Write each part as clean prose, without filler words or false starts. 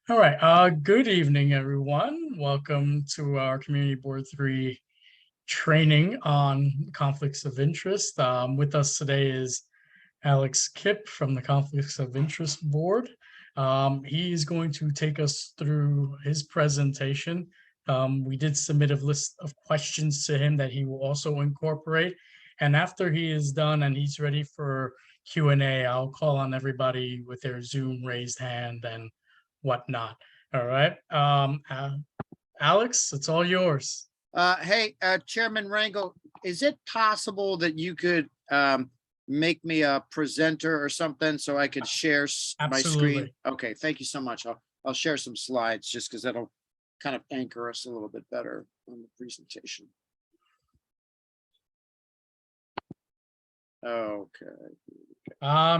All right. Good evening, everyone. Welcome to our Community Board 3 training on conflicts of interest. With us today is Alex Kipp from the Conflicts of Interest Board. He's going to take us through his presentation. We did submit a list of questions to him that he will also incorporate. And after he is done and he's ready for Q&A, I'll call on everybody with their Zoom raised hand and whatnot. All right. Alex, it's all yours. Hey, Chairman Rangel, is it possible that you could make me a presenter or something so I could share my screen? Absolutely. Okay, thank you so much. I'll share some slides just because that'll kind of anchor us a little bit better on the presentation. Okay.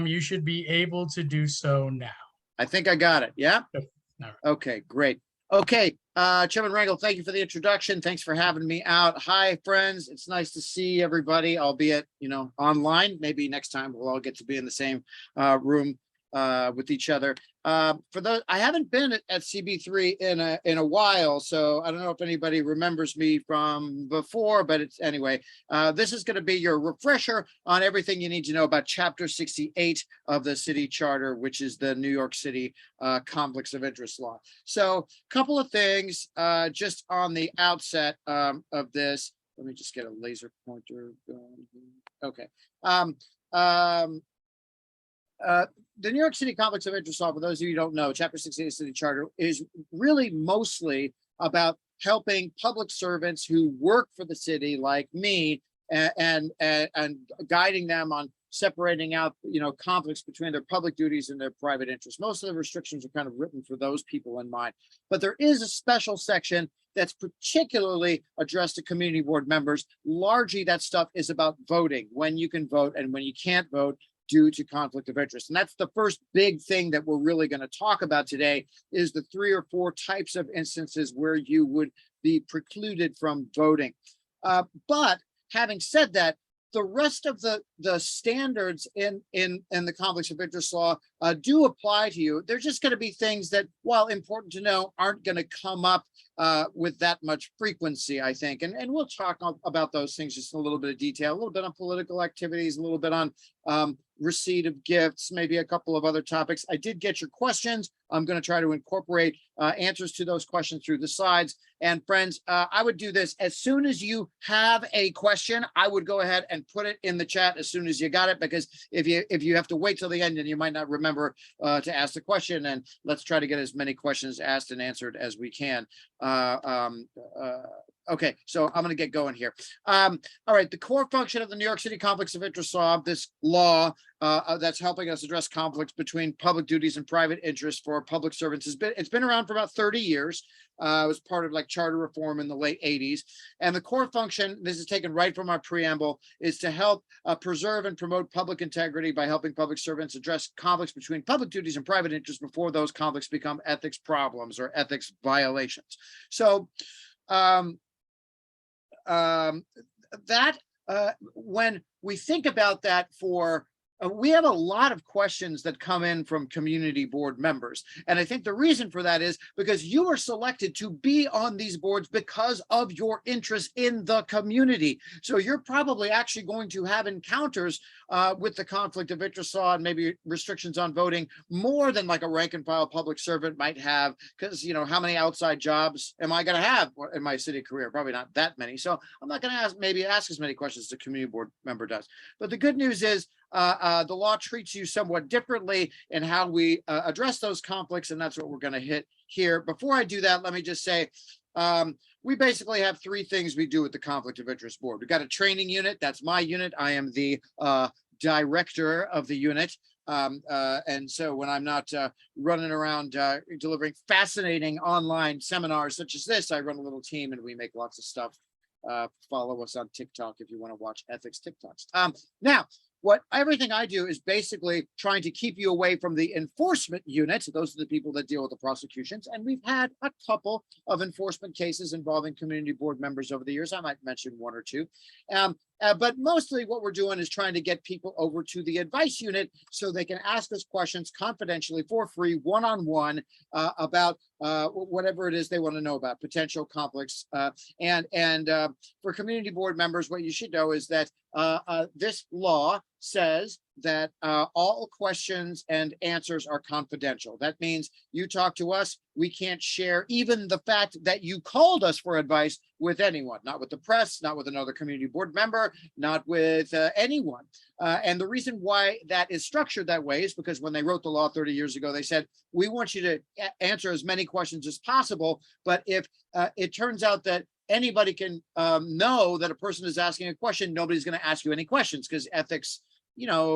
You should be able to do so now. I think I got it. Yeah. All right. Okay, great. Okay, Chairman Rangel, thank you for the introduction. Thanks for having me out. Hi, friends. It's nice to see everybody, albeit, online. Maybe next time we'll all get to be in the same room with each other. For those, I haven't been at CB3 in a while, so I don't know if anybody remembers me from before, but it's anyway. This is going to be your refresher on everything you need to know about Chapter 68 of the city charter, which is the New York City conflicts of interest law. So, a couple of things just on the outset of this. Let me just get a laser pointer going. Okay. The New York City Conflicts of Interest Law, for those of you who don't know, Chapter 68 of the City Charter is really mostly about helping public servants who work for the city, like me, and guiding them on separating out, conflicts between their public duties and their private interests. Most of the restrictions are kind of written for those people in mind, but there is a special section that's particularly addressed to community board members. Largely, that stuff is about voting, when you can vote and when you can't vote due to conflict of interest. And that's the first big thing that we're really going to talk about today, is the 3 or 4 types of instances where you would be precluded from voting. But having said that, the rest of the standards in the conflicts of interest law do apply to you. They're just going to be things that, while important to know, aren't going to come up with that much frequency, I think. And we'll talk about those things just in a little bit of detail, a little bit on political activities, a little bit on receipt of gifts, maybe a couple of other topics. I did get your questions. I'm going to try to incorporate answers to those questions through the slides. And friends, I would do this as soon as you have a question. I would go ahead and put it in the chat as soon as you got it, because if you have to wait till the end, then you might not remember to ask the question. And let's try to get as many questions asked and answered as we can. Okay, so I'm going to get going here. All right, the core function of the New York City Conflicts of Interest Law, this law that's helping us address conflicts between public duties and private interests for public servants, it's been around for about 30 years. It was part of like charter reform in the late 80s. And the core function, this is taken right from our preamble, is to help preserve and promote public integrity by helping public servants address conflicts between public duties and private interests before those conflicts become ethics problems or ethics violations. So, when we think about that we have a lot of questions that come in from community board members. And I think the reason for that is because you are selected to be on these boards because of your interest in the community. So you're probably actually going to have encounters with the conflict of interest law and maybe restrictions on voting more than like a rank and file public servant might have, because, how many outside jobs am I going to have in my city career? Probably not that many. So I'm not going to ask as many questions as a community board member does. But the good news is, the law treats you somewhat differently in how we address those conflicts, and that's what we're going to hit here. Before I do that, let me just say, we basically have 3 things we do with the Conflict of Interest Board. We've got a training unit. That's my unit. I am the director of the unit. And so when I'm not running around delivering fascinating online seminars such as this, I run a little team and we make lots of stuff. Follow us on TikTok if you want to watch ethics TikToks. Now, everything I do is basically trying to keep you away from the enforcement unit. Those are the people that deal with the prosecutions. And we've had a couple of enforcement cases involving community board members over the years. I might mention 1 or 2. But mostly what we're doing is trying to get people over to the advice unit so they can ask us questions confidentially for free, one-on-one, about whatever it is they want to know about potential conflicts. And for community board members, what you should know is that this law says that all questions and answers are confidential. That means you talk to us, we can't share even the fact that you called us for advice with anyone, not with the press, not with another community board member, not with anyone. And the reason why that is structured that way is because when they wrote the law 30 years ago, they said, we want you to answer as many questions as possible. But if it turns out that anybody can know that a person is asking a question, nobody's going to ask you any questions because ethics,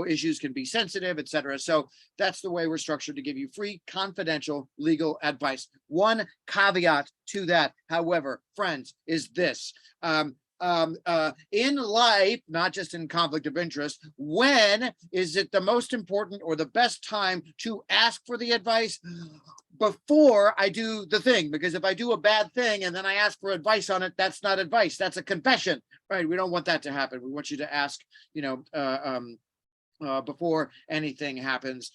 issues can be sensitive, et cetera. So that's the way we're structured to give you free, confidential legal advice. One caveat to that, however, friends, is this. In life, not just in conflict of interest, when is it the most important or the best time to ask for the advice? Before I do the thing, because if I do a bad thing and then I ask for advice on it, that's not advice, that's a confession, right? We don't want that to happen. We want you to ask, before anything happens,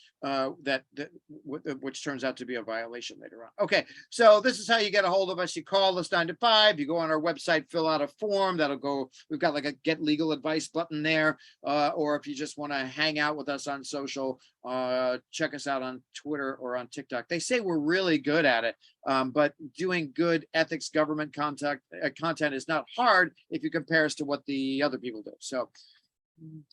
which turns out to be a violation later on. Okay, so this is how you get a hold of us. You call us 9 to 5. You go on our website, fill out a form. That'll go. We've got like a get legal advice button there. Or if you just want to hang out with us on social, check us out on Twitter or on TikTok. They say we're really good at it, but doing good ethics government content is not hard if you compare us to what the other people do. So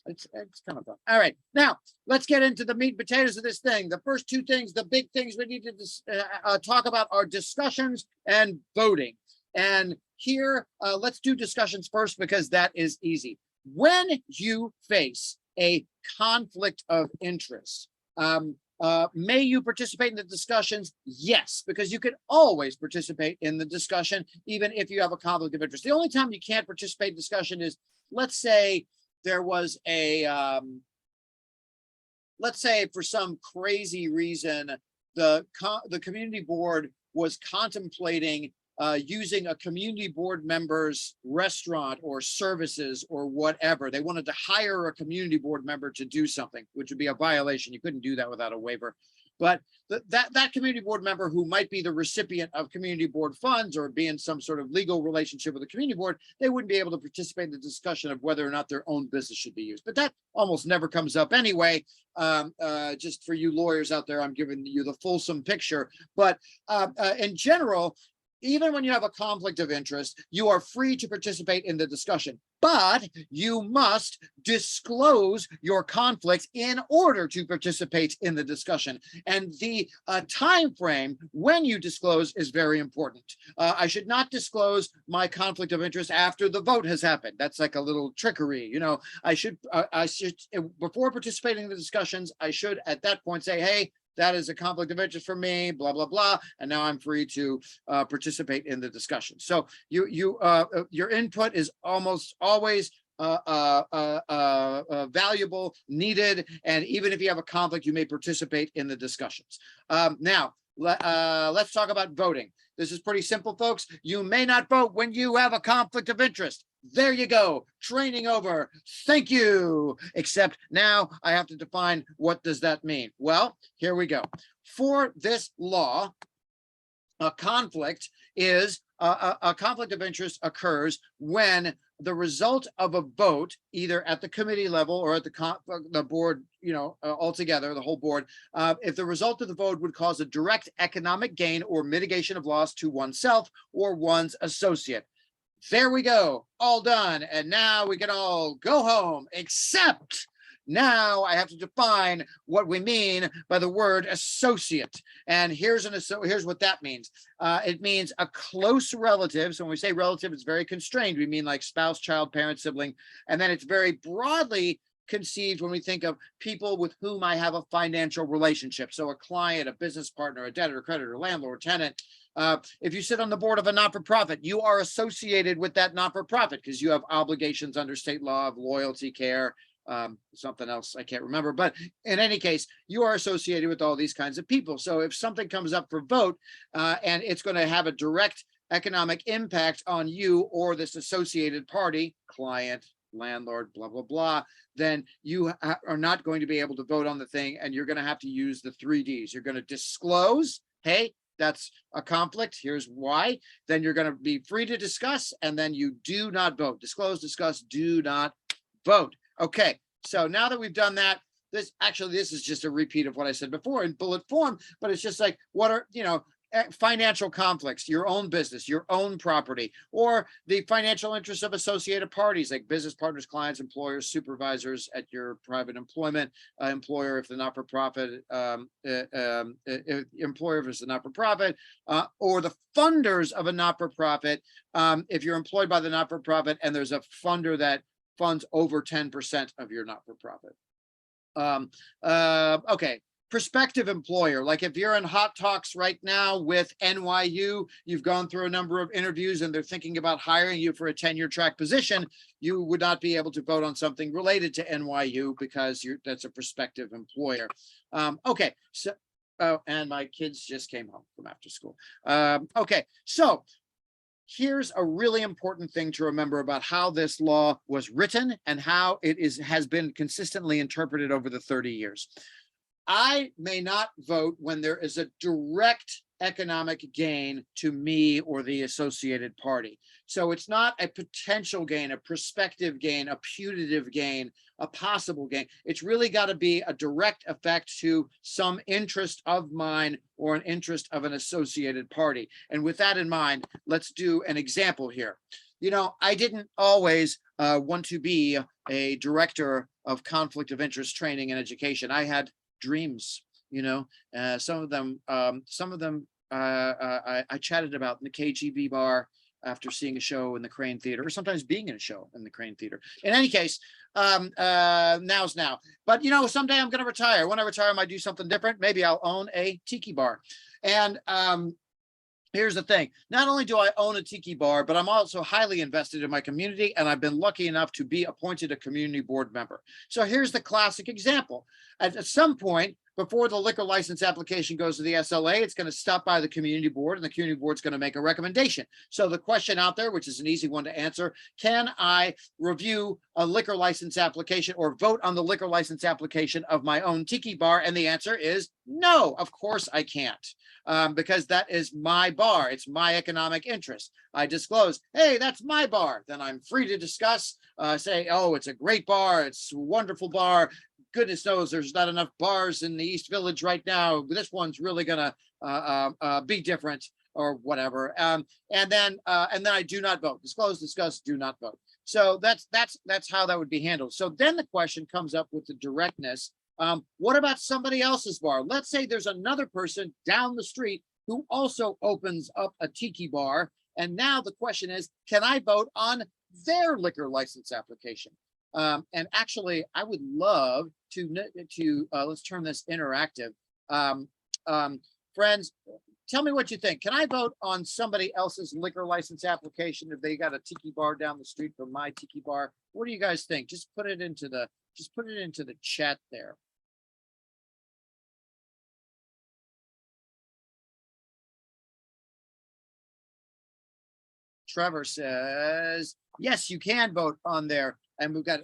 it's kind of fun. All right, now let's get into the meat and potatoes of this thing. The first two things, the big things we need to talk about are discussions and voting. And here, let's do discussions first because that is easy. When you face a conflict of interest, may you participate in the discussions? Yes, because you can always participate in the discussion, even if you have a conflict of interest. The only time you can't participate in discussion is, let's say, there was a, let's say for some crazy reason, the community board was contemplating using a community board member's restaurant or services or whatever. They wanted to hire a community board member to do something, which would be a violation. You couldn't do that without a waiver. But that community board member who might be the recipient of community board funds or be in some sort of legal relationship with the community board, they wouldn't be able to participate in the discussion of whether or not their own business should be used. But that almost never comes up anyway. Just for you lawyers out there, I'm giving you the fulsome picture. But in general, even when you have a conflict of interest, you are free to participate in the discussion, but you must disclose your conflict in order to participate in the discussion. And the time frame when you disclose is very important. I should not disclose my conflict of interest after the vote has happened. That's like a little trickery. I should before participating in the discussions, I should at that point say, hey, that is a conflict of interest for me, blah, blah, blah. And now I'm free to participate in the discussion. So your input is almost always valuable, needed. And even if you have a conflict, you may participate in the discussions. Now, let's talk about voting. This is pretty simple, folks. You may not vote when you have a conflict of interest. There you go. Training over. Thank you. Except now I have to define what does that mean. Well, here we go. For this law, a conflict is a conflict of interest occurs when the result of a vote, either at the committee level or at the board, altogether, the whole board, if the result of the vote would cause a direct economic gain or mitigation of loss to oneself or one's associate. There we go, all done. And now we can all go home, except now I have to define what we mean by the word associate. And here's what that means. It means a close relative. So when we say relative, it's very constrained. We mean like spouse, child, parent, sibling. And then it's very broadly conceived when we think of people with whom I have a financial relationship. So a client, a business partner, a debtor, creditor, landlord, tenant. If you sit on the board of a not-for-profit, you are associated with that not-for-profit because you have obligations under state law of loyalty, care, something else I can't remember. But in any case, you are associated with all these kinds of people. So if something comes up for vote and it's going to have a direct economic impact on you or this associated party, client, landlord, blah, blah, blah, then you are not going to be able to vote on the thing, and you're going to have to use the 3Ds. You're going to disclose, hey, that's a conflict. Here's why. Then you're going to be free to discuss, and then you do not vote. Disclose, discuss, do not vote. Okay, so now that we've done that, this is just a repeat of what I said before in bullet form, but it's just like, what are, financial conflicts, your own business, your own property, or the financial interests of associated parties like business partners, clients, employers, supervisors at your private employment, employer if the not-for-profit, employer if it's a not-for-profit, or the funders of a not-for-profit, if you're employed by the not-for-profit and there's a funder that funds over 10% of your not-for-profit. Okay. Prospective employer, like if you're in hot talks right now with NYU, you've gone through a number of interviews and they're thinking about hiring you for a tenure track position, you would not be able to vote on something related to NYU because that's a prospective employer. Okay, so and my kids just came home from after school. Okay, so here's a really important thing to remember about how this law was written and how it has been consistently interpreted over the 30 years. I may not vote when there is a direct economic gain to me or the associated party. So it's not a potential gain, a prospective gain, a putative gain, a possible gain. It's really got to be a direct effect to some interest of mine or an interest of an associated party. And with that in mind, let's do an example here. I didn't always want to be a director of conflict of interest training and education. I had dreams, some of them I chatted about in the KGB bar after seeing a show in the Crane Theater, or sometimes being in a show in the Crane Theater. In any case, now's now. But someday I'm going to retire. When I retire, I might do something different. Maybe I'll own a tiki bar. And here's the thing. Not only do I own a tiki bar, but I'm also highly invested in my community, and I've been lucky enough to be appointed a community board member. So here's the classic example. At some point, before the liquor license application goes to the SLA, it's going to stop by the community board, and the community board is going to make a recommendation. So the question out there, which is an easy one to answer, can I review a liquor license application or vote on the liquor license application of my own tiki bar? And the answer is no, of course I can't. Because that is my bar. It's my economic interest. I disclose, hey, that's my bar. Then I'm free to discuss, say, oh, it's a great bar. It's a wonderful bar. Goodness knows there's not enough bars in the East Village right now. This one's really gonna be different or whatever. And then I do not vote. Disclose, discuss, do not vote. So that's how that would be handled. So then the question comes up with the directness. What about somebody else's bar? Let's say there's another person down the street who also opens up a tiki bar. And now the question is, can I vote on their liquor license application? And actually, I would love to let's turn this interactive. Friends, tell me what you think. Can I vote on somebody else's liquor license application if they got a tiki bar down the street from my tiki bar? What do you guys think? Just put it into the chat there. Trevor says, yes, you can vote on there. And we've got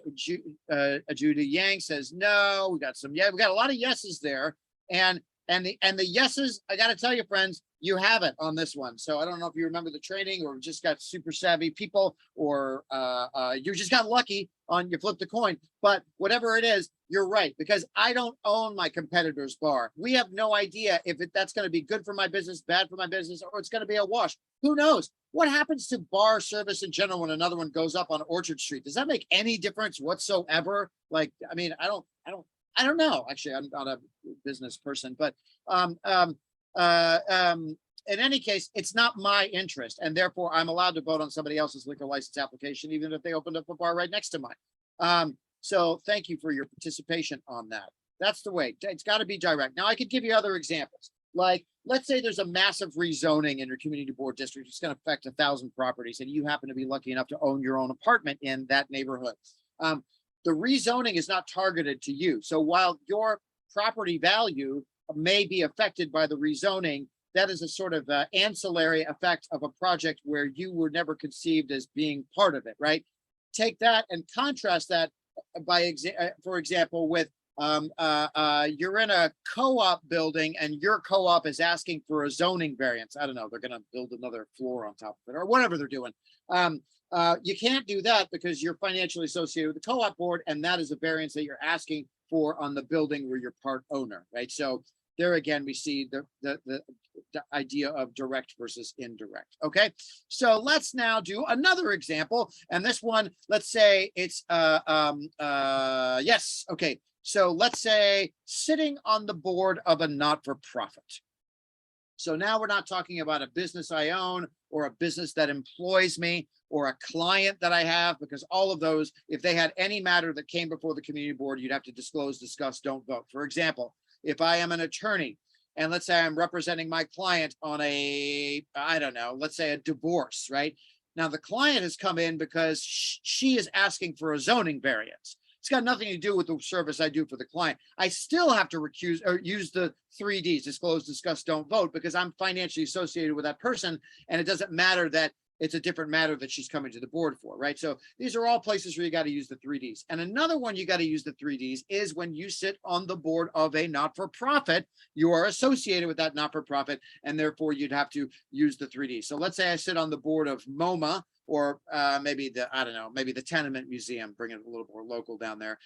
Judy Yang says no. We got a lot of yeses there. And the yeses, I got to tell you, friends, you have it on this one. So I don't know if you remember the training or just got super savvy people, or you just got lucky on you flipped the coin. But whatever it is, you're right, because I don't own my competitor's bar. We have no idea if that's going to be good for my business, bad for my business, or it's going to be a wash. Who knows? What happens to bar service in general when another one goes up on Orchard Street? Does that make any difference whatsoever? Like, I mean, I don't know. Actually, I'm not a business person, but in any case, it's not my interest, and therefore I'm allowed to vote on somebody else's liquor license application, even if they opened up a bar right next to mine. So thank you for your participation on that. That's the way. It's got to be direct. Now, I could give you other examples. Like, let's say there's a massive rezoning in your community board district. It's going to affect 1,000 properties, and you happen to be lucky enough to own your own apartment in that neighborhood. The rezoning is not targeted to you. So while your property value may be affected by the rezoning, that is a sort of ancillary effect of a project where you were never conceived as being part of it, right? take that and contrast that for example, with you're in a co-op building and your co-op is asking for a zoning variance. I don't know, they're going to build another floor on top of it or whatever they're doing. You can't do that because you're financially associated with the co-op board, and that is a variance that you're asking for on the building where you're part owner, right? So there again, we see the idea of direct versus indirect. Okay, so let's now do another example, and this one, let's say it's yes, okay. So let's say sitting on the board of a not-for-profit. So now we're not talking about a business I own or a business that employs me or a client that I have, because all of those, if they had any matter that came before the community board, you'd have to disclose, discuss, don't vote. For example, if I am an attorney and let's say I'm representing my client on a, I don't know, let's say a divorce, right? Now the client has come in because she is asking for a zoning variance. It's got nothing to do with the service I do for the client. I still have to recuse or use the 3 Ds, disclose, discuss, don't vote, because I'm financially associated with that person. And it doesn't matter that it's a different matter that she's coming to the board for, right? So these are all places where you got to use the 3 Ds. And another one you got to use the 3 Ds is when you sit on the board of a not-for-profit, you are associated with that not-for-profit, and therefore you'd have to use the 3 Ds. So let's say I sit on the board of MoMA, or maybe the, I don't know, maybe the Tenement Museum, bring it a little more local down there.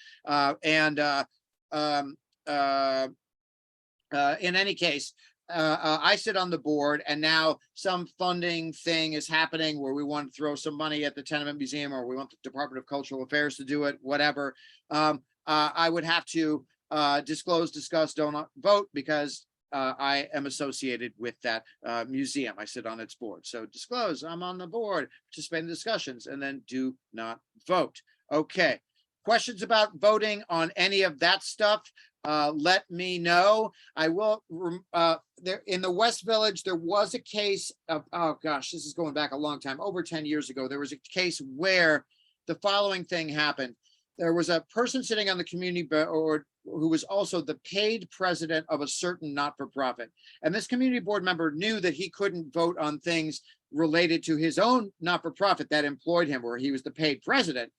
In any case, I sit on the board, and now some funding thing is happening where we want to throw some money at the Tenement Museum, or we want the Department of Cultural Affairs to do it, whatever. I would have to disclose, discuss, don't vote, because I am associated with that museum. I sit on its board. So disclose, I'm on the board, participate in discussions, and then do not vote. Okay. Questions about voting on any of that stuff? Let me know. I will, there in the West Village, there was a case of, oh gosh, this is going back a long time, over 10 years ago. There was a case where the following thing happened. There was a person sitting on the community board who was also the paid president of a certain not-for-profit. And this community board member knew that he couldn't vote on things related to his own not-for-profit that employed him, where he was the paid president.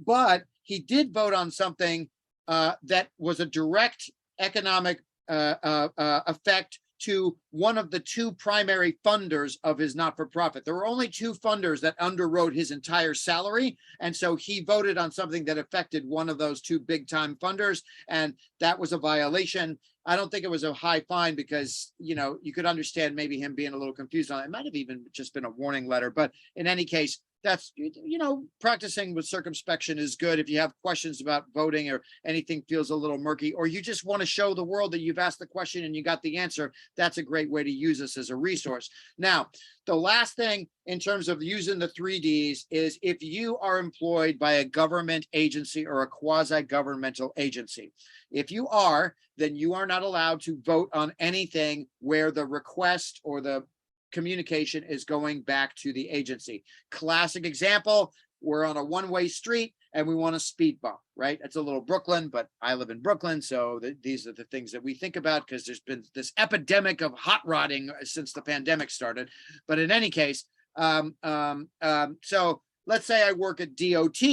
But he did vote on something that was a direct economic effect to one of the 2 primary funders of his not-for-profit. There were only 2 funders that underwrote his entire salary. And so he voted on something that affected one of those 2 big-time funders. And that was a violation. I don't think it was a high fine because, you know, you could understand maybe him being a little confused on it. It might have even just been a warning letter. But in any case, that's, you know, practicing with circumspection is good. If you have questions about voting or anything feels a little murky, or you just want to show the world that you've asked the question and you got the answer, that's a great way to use this as a resource. Now, the last thing in terms of using the 3 Ds is if you are employed by a government agency or a quasi-governmental agency. If you are, then you are not allowed to vote on anything where the request or the communication is going back to the agency. Classic example, we're on a one-way street and we want a speed bump, right? It's a little Brooklyn, but I live in Brooklyn. So these are the things that we think about because there's been this epidemic of hot rodding since the pandemic started. But in any case, so let's say I work at DOT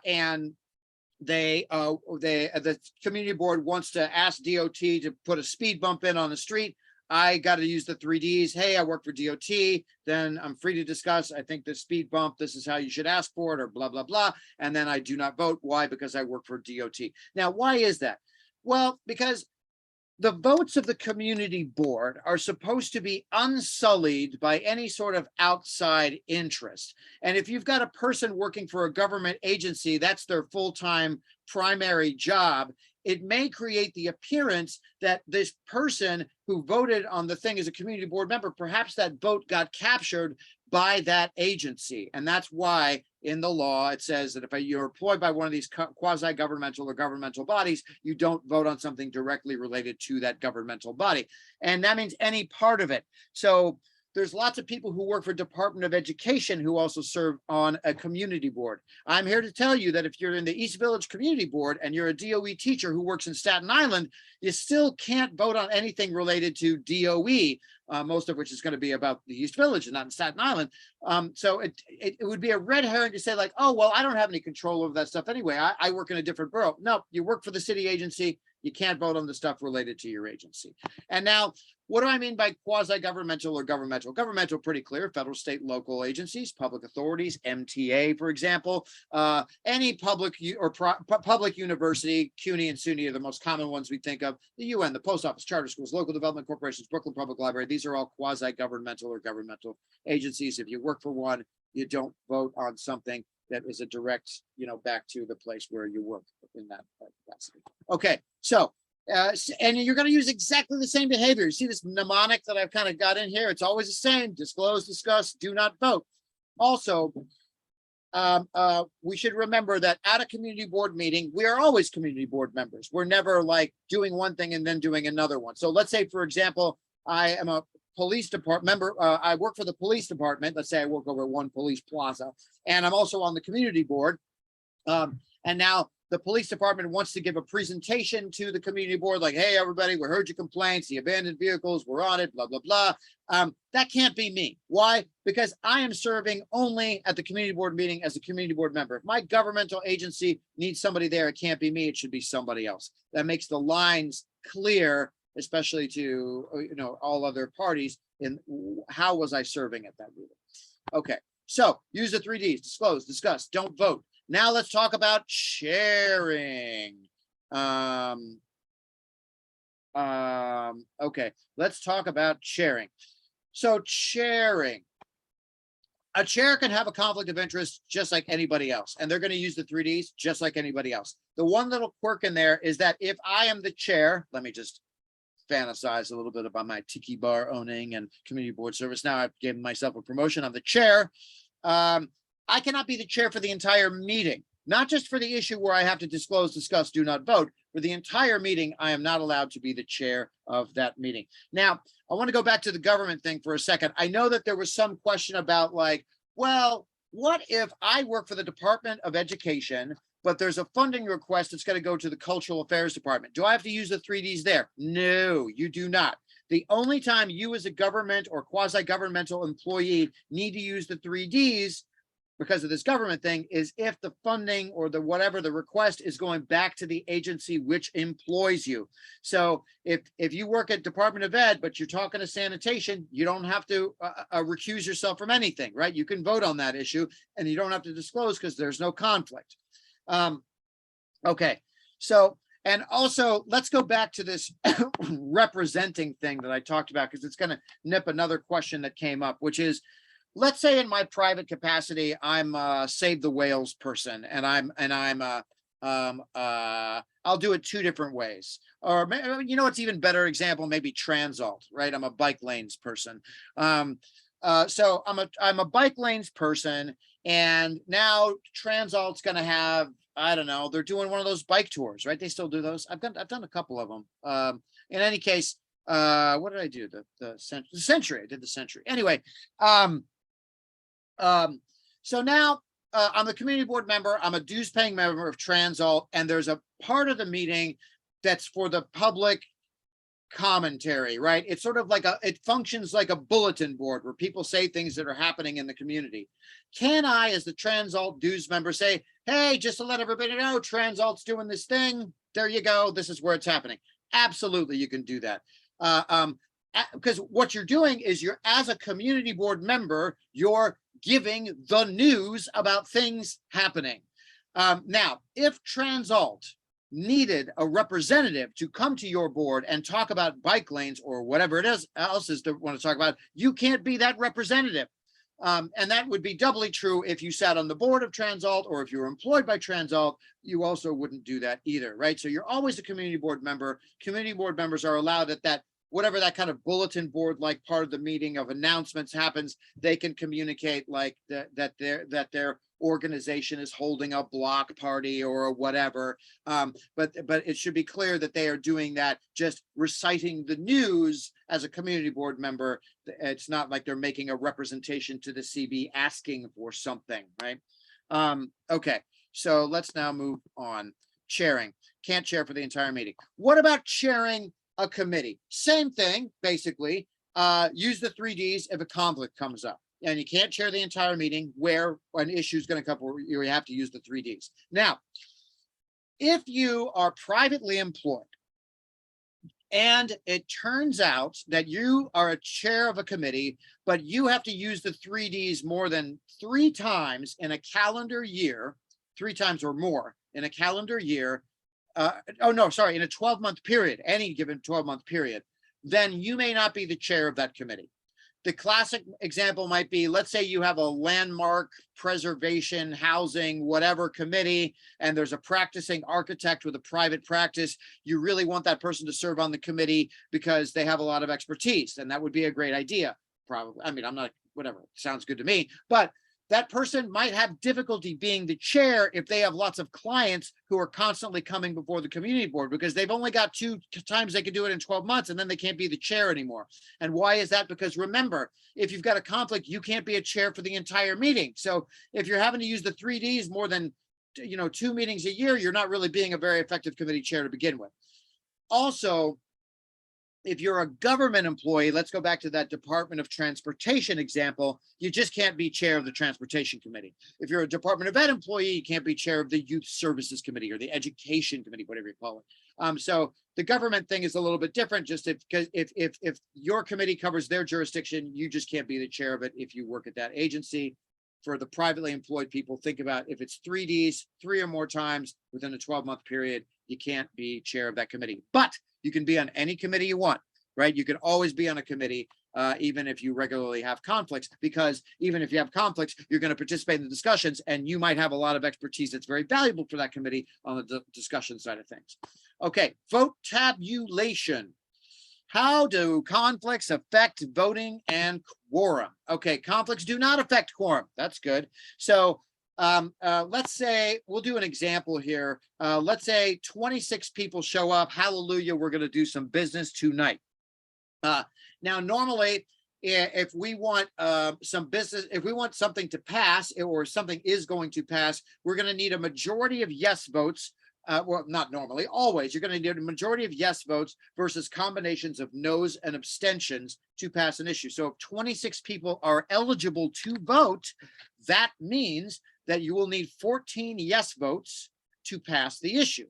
and the community board wants to ask DOT to put a speed bump in on the street. I got to use the 3 Ds. Hey, I work for DOT. Then I'm free to discuss. I think the speed bump, this is how you should ask for it, or blah, blah, blah. And then I do not vote. Why? Because I work for DOT. Now, why is that? Well, because the votes of the community board are supposed to be unsullied by any sort of outside interest. And if you've got a person working for a government agency, that's their full-time primary job, it may create the appearance that this person who voted on the thing as a community board member, perhaps that vote got captured by that agency. And that's why in the law, it says that if you're employed by one of these quasi-governmental or governmental bodies, you don't vote on something directly related to that governmental body. And that means any part of it. So there's lots of people who work for Department of Education who also serve on a community board. I'm here to tell you that if you're in the East Village Community Board and you're a DOE teacher who works in Staten Island, you still can't vote on anything related to DOE, most of which is going to be about the East Village and not in Staten Island. So it would be a red herring to say like, oh, well, I don't have any control over that stuff anyway. I work in a different borough. No, you work for the city agency. You can't vote on the stuff related to your agency. And now, what do I mean by quasi-governmental or governmental? Governmental, pretty clear, federal, state, local agencies, public authorities, MTA, for example, any public or public university, CUNY and SUNY are the most common ones we think of, the UN, the post office, charter schools, local development corporations, Brooklyn Public Library. These are all quasi-governmental or governmental agencies. If you work for one, you don't vote on something that is a direct, back to the place where you work in that capacity. Okay, so, and you're going to use exactly the same behavior. You see this mnemonic that I've kind of got in here? It's always the same: disclose, discuss, do not vote. Also, we should remember that at a community board meeting, we are always community board members. We're never like doing one thing and then doing another one. So let's say, for example, I am a police department member. I work for the police department. Let's say I work over at One Police Plaza, and I'm also on the community board. And now the police department wants to give a presentation to the community board, like, hey, everybody, we heard your complaints, the abandoned vehicles, we're on it, blah, blah, blah. That can't be me. Why? Because I am serving only at the community board meeting as a community board member. If my governmental agency needs somebody there, it can't be me, it should be somebody else. That makes the lines clear, especially to, all other parties in how was I serving at that meeting. Okay, so use the 3 Ds: disclose, discuss, don't vote. Now let's talk about sharing. Okay, let's talk about sharing. So sharing. A chair can have a conflict of interest just like anybody else, and they're going to use the 3 Ds just like anybody else. The one little quirk in there is that if I am the chair, let me just fantasize a little bit about my tiki bar owning and community board service. Now I've given myself a promotion. I'm the chair. I cannot be the chair for the entire meeting, not just for the issue where I have to disclose, discuss, do not vote. For the entire meeting, I am not allowed to be the chair of that meeting. Now, I want to go back to the government thing for a second. I know that there was some question about like, well, what if I work for the Department of Education, but there's a funding request that's going to go to the Cultural Affairs Department? Do I have to use the 3 Ds there? No, you do not. The only time you as a government or quasi-governmental employee need to use the 3 Ds because of this government thing is if the funding or the whatever the request is going back to the agency which employs you. So if you work at Department of Ed, but you're talking to sanitation, you don't have to recuse yourself from anything, right? You can vote on that issue and you don't have to disclose because there's no conflict. Okay, so, and also let's go back to this representing thing that I talked about, because it's going to nip another question that came up, which is, let's say in my private capacity, I'm a Save the Whales person, and I'll do it 2 different ways. Or, it's even better example, maybe Transalt, right? I'm a bike lanes person. So I'm a bike lanes person, and now Transalt's going to have, I don't know, they're doing one of those bike tours, right? They still do those. I've done a couple of them. In any case, what did I do? The Century. I did the Century. Anyway, so now I'm a community board member. I'm a dues paying member of Transalt, and there's a part of the meeting that's for the public commentary, right? It's sort of like it functions like a bulletin board where people say things that are happening in the community. Can I, as the Transalt dues member, say, hey, just to let everybody know, Transalt's doing this thing. There you go. This is where it's happening. Absolutely, you can do that. Because what you're doing is you're, as a community board member, you're giving the news about things happening. Now, if Transalt needed a representative to come to your board and talk about bike lanes or whatever it is else is they want to talk about, you can't be that representative. And that would be doubly true if you sat on the board of Transalt, or if you were employed by Transalt, you also wouldn't do that either, right? So you're always a community board member. Community board members are allowed at that, whatever that kind of bulletin board like part of the meeting of announcements happens, they can communicate like that they're organization is holding a block party or whatever. But it should be clear that they are doing that, just reciting the news as a community board member. It's not like they're making a representation to the CB asking for something, right? Okay, so let's now move on. Chairing. Can't chair for the entire meeting. What about chairing a committee? Same thing, basically. Use the 3Ds if a conflict comes up. And you can't chair the entire meeting where an issue is going to come up, you have to use the 3Ds. Now, if you are privately employed and it turns out that you are a chair of a committee, but you have to use the 3Ds more than 3 times in a calendar year, 3 times or more in a calendar year, in a 12-month period, any given 12-month period, then you may not be the chair of that committee. The classic example might be, let's say you have a landmark preservation, housing, whatever committee, and there's a practicing architect with a private practice. You really want that person to serve on the committee because they have a lot of expertise, and that would be a great idea, probably. I mean, I'm not, whatever, sounds good to me, but that person might have difficulty being the chair if they have lots of clients who are constantly coming before the community board, because they've only got 2 times they can do it in 12 months and then they can't be the chair anymore. And why is that? Because remember, if you've got a conflict, you can't be a chair for the entire meeting. So if you're having to use the 3Ds more than 2 meetings a year, you're not really being a very effective committee chair to begin with. Also, if you're a government employee, let's go back to that Department of Transportation example, you just can't be chair of the Transportation Committee. If you're a Department of Ed employee, you can't be chair of the Youth Services Committee or the Education Committee, whatever you call it. So the government thing is a little bit different. Just if your committee covers their jurisdiction, you just can't be the chair of it if you work at that agency. For the privately employed people, think about if it's 3Ds, 3 or more times within a 12-month period, you can't be chair of that committee. But you can be on any committee you want, right? You can always be on a committee, even if you regularly have conflicts, because even if you have conflicts, you're going to participate in the discussions and you might have a lot of expertise that's very valuable for that committee on the discussion side of things. Okay, vote tabulation. How do conflicts affect voting and quorum? Okay, conflicts do not affect quorum. That's good. So let's say we'll do an example here. Let's say 26 people show up. Hallelujah, we're going to do some business tonight. Now, normally, if we want some business, if we want something to pass or something is going to pass, we're going to need a majority of yes votes. Well, not normally, always. You're going to need a majority of yes votes versus combinations of no's and abstentions to pass an issue. So if 26 people are eligible to vote, that means that you will need 14 yes votes to pass the issue.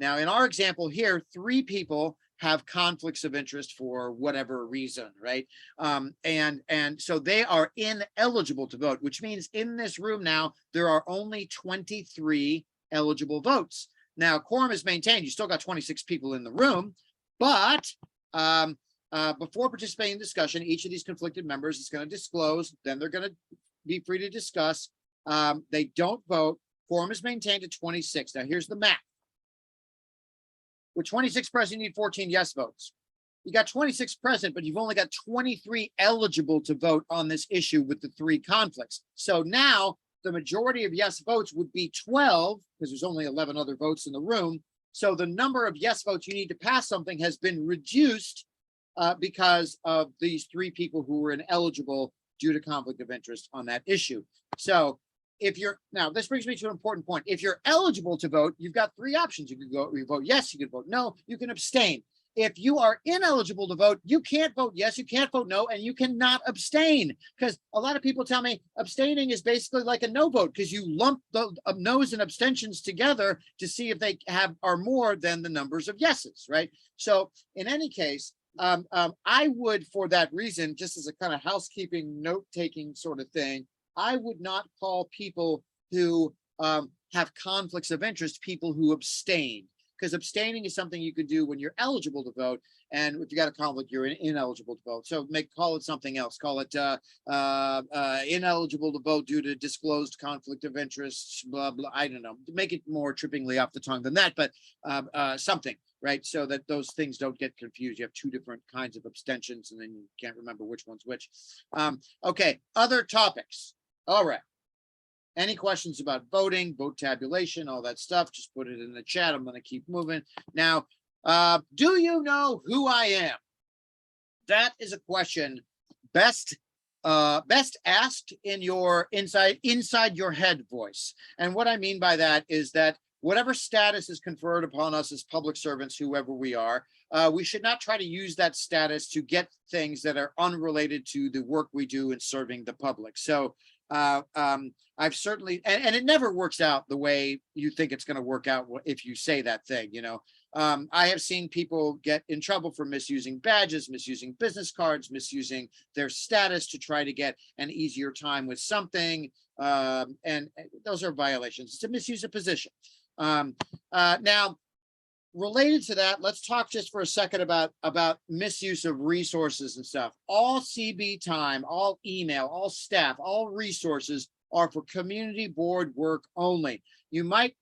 Now, in our example here, 3 people have conflicts of interest for whatever reason, right? And so they are ineligible to vote, which means in this room now, there are only 23 eligible votes. Now, quorum is maintained. You still got 26 people in the room, but before participating in discussion, each of these conflicted members is going to disclose, then they're going to be free to discuss. They don't vote. Quorum is maintained at 26. Now, here's the math. With 26 present, you need 14 yes votes. You got 26 present, but you've only got 23 eligible to vote on this issue with the 3 conflicts. So now the majority of yes votes would be 12, because there's only 11 other votes in the room. So the number of yes votes you need to pass something has been reduced because of these 3 people who were ineligible due to conflict of interest on that issue. So if you're, now this brings me to an important point. If you're eligible to vote, you've got 3 options. You can go, you vote yes, you can vote no, you can abstain. If you are ineligible to vote, you can't vote yes, you can't vote no, and you cannot abstain. Because a lot of people tell me abstaining is basically like a no vote, because you lump the no's and abstentions together to see if they are more than the numbers of yeses, right? So in any case, I would, for that reason, just as a kind of housekeeping, note-taking sort of thing, I would not call people who have conflicts of interest people who abstain. Because abstaining is something you could do when you're eligible to vote, and if you got a conflict, you're ineligible to vote. So call it something else. Call it ineligible to vote due to disclosed conflict of interest. Blah blah. I don't know. Make it more trippingly off the tongue than that, but something, right? So that those things don't get confused. You have 2 different kinds of abstentions, and then you can't remember which one's which. Okay. Other topics. All right. Any questions about voting, vote tabulation, all that stuff, just put it in the chat. I'm going to keep moving. Now, do you know who I am? That is a question best asked in your inside your head voice. And what I mean by that is that whatever status is conferred upon us as public servants, whoever we are, we should not try to use that status to get things that are unrelated to the work we do in serving the public. So I've certainly, and it never works out the way you think it's going to work out if you say that thing, you know. I have seen people get in trouble for misusing badges, misusing business cards, misusing their status to try to get an easier time with something. And those are violations. It's a misuse of position. Now, related to that, let's talk just for a second about misuse of resources and stuff. All CB time, all email, all staff, all resources are for community board work only. You might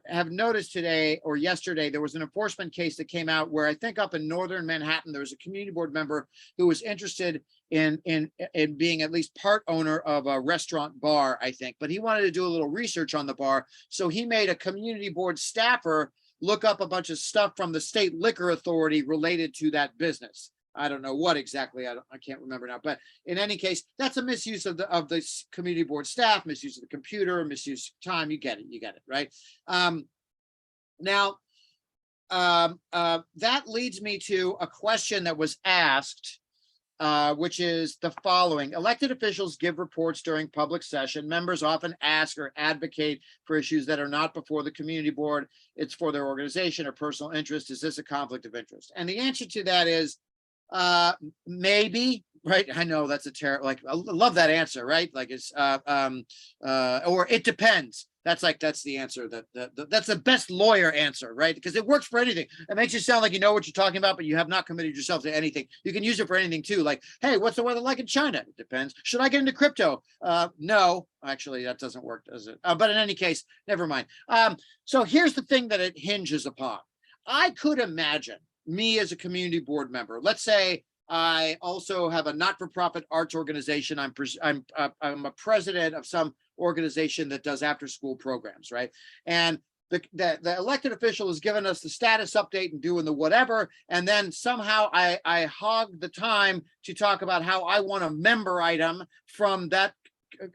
have noticed today or yesterday, there was an enforcement case that came out where I think up in northern Manhattan, there was a community board member who was interested in being at least part owner of a restaurant bar, I think, but he wanted to do a little research on the bar. So he made a community board staffer look up a bunch of stuff from the state liquor authority related to that business. I don't know what exactly, I can't remember now, but in any case, that's a misuse of the community board staff, misuse of the computer, misuse of time. You get it, right? Now, that leads me to a question that was asked, which is the following. Elected officials give reports during public session. Members often ask or advocate for issues that are not before the community board. It's for their organization or personal interest. Is this a conflict of interest? And the answer to that is maybe, right? I know that's a terrible, like, I love that answer, right? Like it's, or it depends. That's the answer that's the best lawyer answer, right? Because it works for anything. It makes you sound like you know what you're talking about, but you have not committed yourself to anything. You can use it for anything too. Like, hey, what's the weather like in China? It depends. Should I get into crypto? No, actually that doesn't work, does it? But in any case, never mind. So here's the thing that it hinges upon. I could imagine me as a community board member, let's say I also have a not-for-profit arts organization. I'm a president of some organization that does after-school programs, right? And the elected official has given us the status update and doing the whatever, and then somehow I hog the time to talk about how I want a member item from that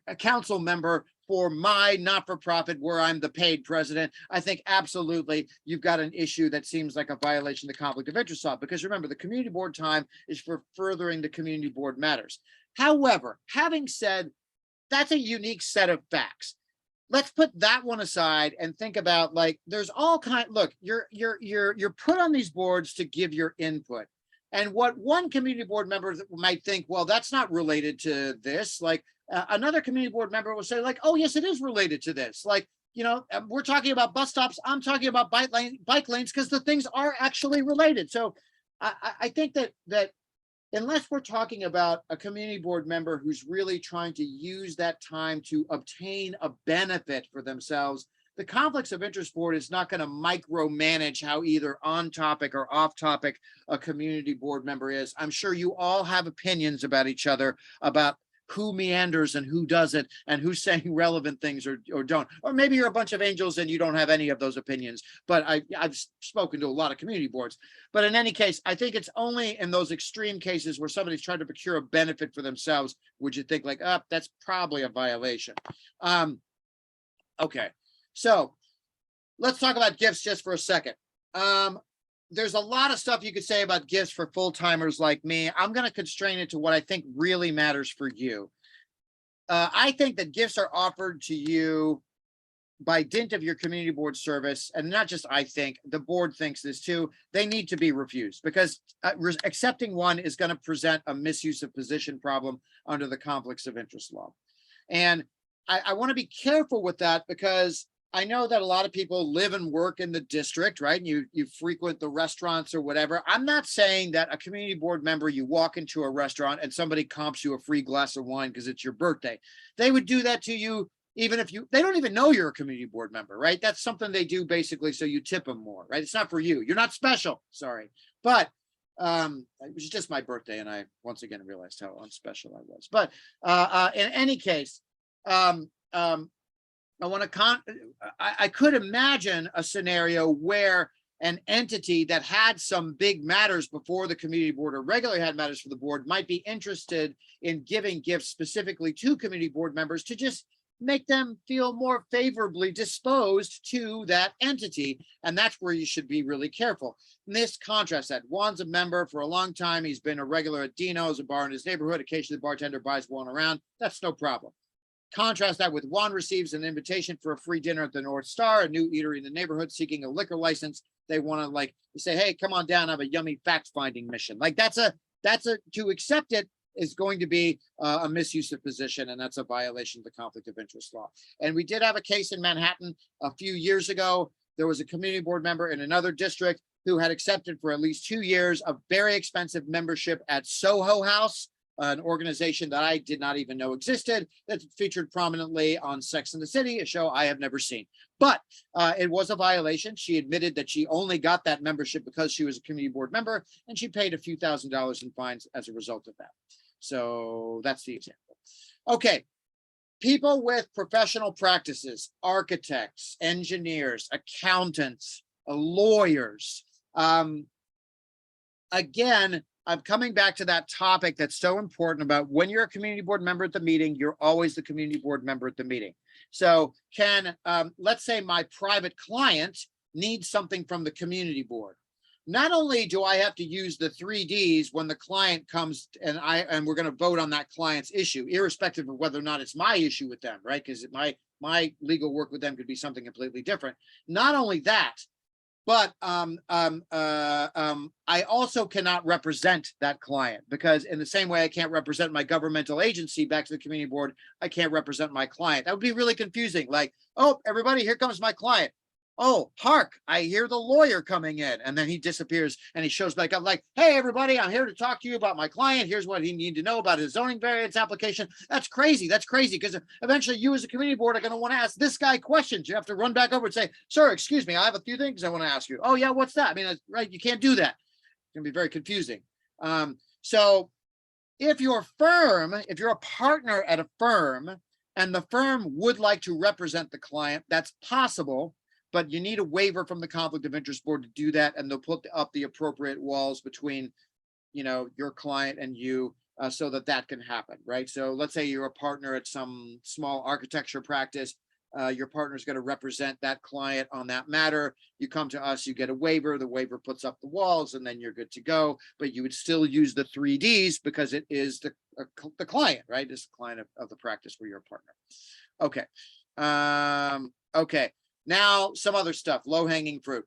a council member for my not-for-profit where I'm the paid president. I think absolutely you've got an issue that seems like a violation of the conflict of interest law, because remember, the community board time is for furthering the community board matters. However, having said that's a unique set of facts, let's put that one aside and think about, like, there's all kind. Look, you're put on these boards to give your input. And what one community board member might think, well, that's not related to this. Like another community board member will say, like, oh, yes, it is related to this. Like, you know, we're talking about bus stops. I'm talking about bike lanes because the things are actually related. So I think that unless we're talking about a community board member who's really trying to use that time to obtain a benefit for themselves, the conflicts of interest board is not going to micromanage how either on topic or off topic a community board member is. I'm sure you all have opinions about each other, about who meanders and who doesn't, and who's saying relevant things or don't. Or maybe you're a bunch of angels and you don't have any of those opinions. But I've spoken to a lot of community boards. But in any case, I think it's only in those extreme cases where somebody's trying to procure a benefit for themselves would you think, like, oh, that's probably a violation. Okay, so let's talk about gifts just for a second. There's a lot of stuff you could say about gifts for full-timers like me. I'm going to constrain it to what I think really matters for you. I think that gifts are offered to you by dint of your community board service, and not just I think, the board thinks this too. They need to be refused because accepting one is going to present a misuse of position problem under the conflicts of interest law. And I want to be careful with that because I know that a lot of people live and work in the district, right? And you frequent the restaurants or whatever. I'm not saying that a community board member, you walk into a restaurant and somebody comps you a free glass of wine because it's your birthday. They would do that to you even if they don't even know you're a community board member, right? That's something they do basically so you tip them more, right? It's not for you. You're not special, sorry. But it was just my birthday and I once again realized how unspecial I was. But in any case, I want to I could imagine a scenario where an entity that had some big matters before the community board or regularly had matters for the board might be interested in giving gifts specifically to community board members to just make them feel more favorably disposed to that entity. And that's where you should be really careful. And this contrasts that. Juan's a member for a long time. He's been a regular at Dino's, a bar in his neighborhood. Occasionally the bartender buys Juan around. That's no problem. Contrast that with Juan receives an invitation for a free dinner at the North Star, a new eatery in the neighborhood seeking a liquor license. They want to like say, hey, come on down, have a yummy fact finding mission. Like that's a to accept it is going to be a misuse of position, and that's a violation of the conflict of interest law. And we did have a case in Manhattan a few years ago. There was a community board member in another district who had accepted for at least 2 years a very expensive membership at Soho House, an organization that I did not even know existed, that featured prominently on Sex and the City, a show I have never seen. But it was a violation. She admitted that she only got that membership because she was a community board member, and she paid a few $1,000s in fines as a result of that. So that's the example. Okay. People with professional practices, architects, engineers, accountants, lawyers. Again, I'm coming back to that topic that's so important about when you're a community board member at the meeting, you're always the community board member at the meeting. So let's say my private client needs something from the community board. Not only do I have to use the 3Ds when the client comes and we're going to vote on that client's issue, irrespective of whether or not it's my issue with them, right? Because my legal work with them could be something completely different. Not only that, but I also cannot represent that client, because in the same way I can't represent my governmental agency back to the community board, I can't represent my client. That would be really confusing. Like, oh, everybody, here comes my client. Oh, hark, I hear the lawyer coming in. And then he disappears and he shows back up like, hey, everybody, I'm here to talk to you about my client. Here's what he needs to know about his zoning variance application. That's crazy. That's crazy, because eventually you as a community board are going to want to ask this guy questions. You have to run back over and say, sir, excuse me, I have a few things I want to ask you. Oh, yeah, what's that? I mean, that's right. You can't do that. It's going to be very confusing. So if you're a partner at a firm and the firm would like to represent the client, that's possible. But you need a waiver from the Conflict of Interest Board to do that, and they'll put up the appropriate walls between, your client and you, so that can happen, right? So let's say you're a partner at some small architecture practice. Your partner is going to represent that client on that matter. You come to us, you get a waiver. The waiver puts up the walls, and then you're good to go. But you would still use the 3Ds because it is the client, right? It's the client of the practice where you're a partner. Okay. Okay. Now, some other stuff, low-hanging fruit.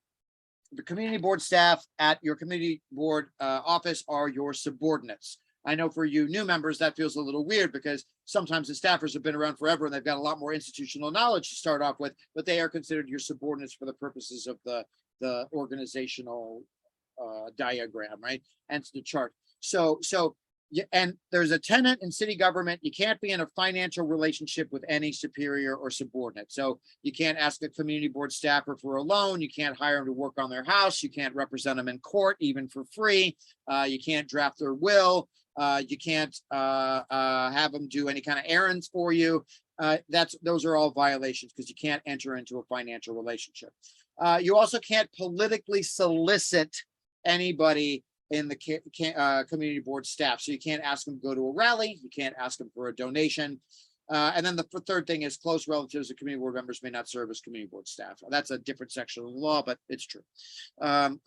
The community board staff at your community board office are your subordinates. I know for you new members, that feels a little weird because sometimes the staffers have been around forever and they've got a lot more institutional knowledge to start off with, but they are considered your subordinates for the purposes of the organizational diagram, right? And the chart. So yeah, and there's a tenet in city government. You can't be in a financial relationship with any superior or subordinate. So you can't ask a community board staffer for a loan. You can't hire them to work on their house. You can't represent them in court, even for free. You can't draft their will. You can't have them do any kind of errands for you. Those are all violations because you can't enter into a financial relationship. You also can't politically solicit anybody in the community board staff. So you can't ask them to go to a rally. You can't ask them for a donation. And then the third thing is close relatives of community board members may not serve as community board staff. That's a different section of the law, but it's true.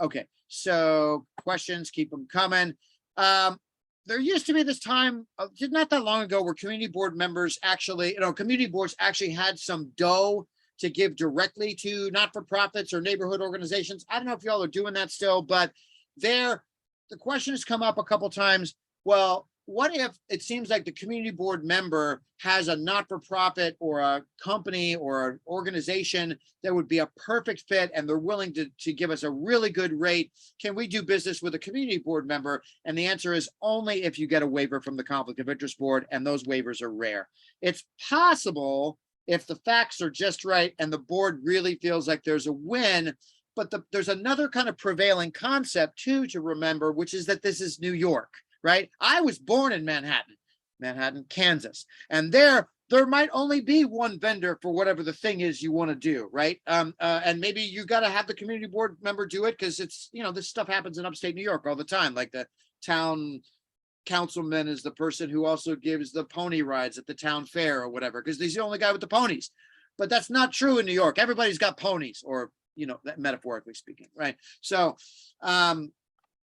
Okay, so questions, keep them coming. There used to be this time, not that long ago, where community board members actually, community boards actually had some dough to give directly to not-for-profits or neighborhood organizations. I don't know if y'all are doing that still, but the question has come up a couple times. Well, what if it seems like the community board member has a not-for-profit or a company or an organization that would be a perfect fit and they're willing to give us a really good rate? Can we do business with a community board member? And the answer is only if you get a waiver from the Conflict of Interest Board, and those waivers are rare. It's possible if the facts are just right and the board really feels like there's a win. But there's another kind of prevailing concept too to remember, which is that this is New York, right? I was born in Manhattan, Kansas. And there, there might only be one vendor for whatever the thing is you want to do, right? And maybe you got to have the community board member do it because it's, this stuff happens in upstate New York all the time. Like the town councilman is the person who also gives the pony rides at the town fair or whatever, because he's the only guy with the ponies. But that's not true in New York. Everybody's got ponies, or, metaphorically speaking, right? So,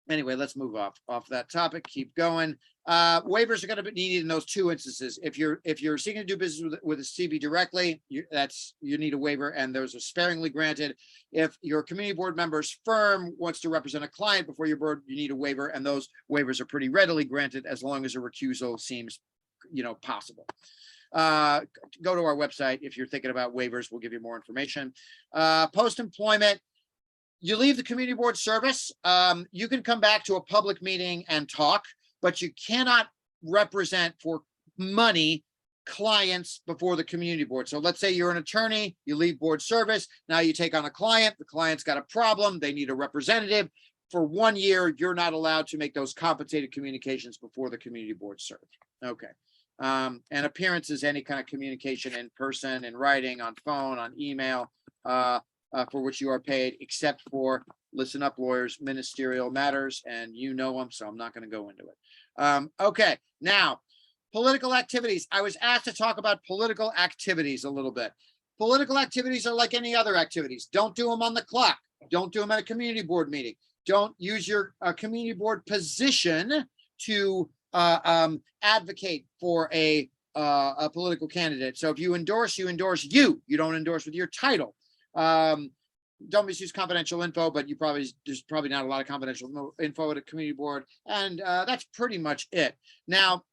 anyway, let's move off that topic. Keep going. Waivers are going to be needed in those two instances. If you're seeking to do business with a CB directly, you need a waiver, and those are sparingly granted. If your community board member's firm wants to represent a client before your board, you need a waiver, and those waivers are pretty readily granted as long as a recusal seems, possible. Go to our website if you're thinking about waivers. We'll give you more information. Post-employment. You leave the community board service, you can come back to a public meeting and talk, but you cannot represent for money clients before the community board. So let's say you're an attorney, you leave board service, now you take on a client, the client's got a problem, they need a representative. For 1 year, you're not allowed to make those compensated communications before the community board served. Okay. And appearances, any kind of communication in person, in writing, on phone, on email, for which you are paid, except for, listen up, lawyers, ministerial matters, and them, so I'm not going to go into it. Okay, now, political activities. I was asked to talk about political activities a little bit. Political activities are like any other activities. Don't do them on the clock. Don't do them at a community board meeting. Don't use your community board position to advocate for a political candidate. So if you endorse, you don't endorse with your title. Don't misuse confidential info, but there's probably not a lot of confidential info at a community board, and that's pretty much it. Now,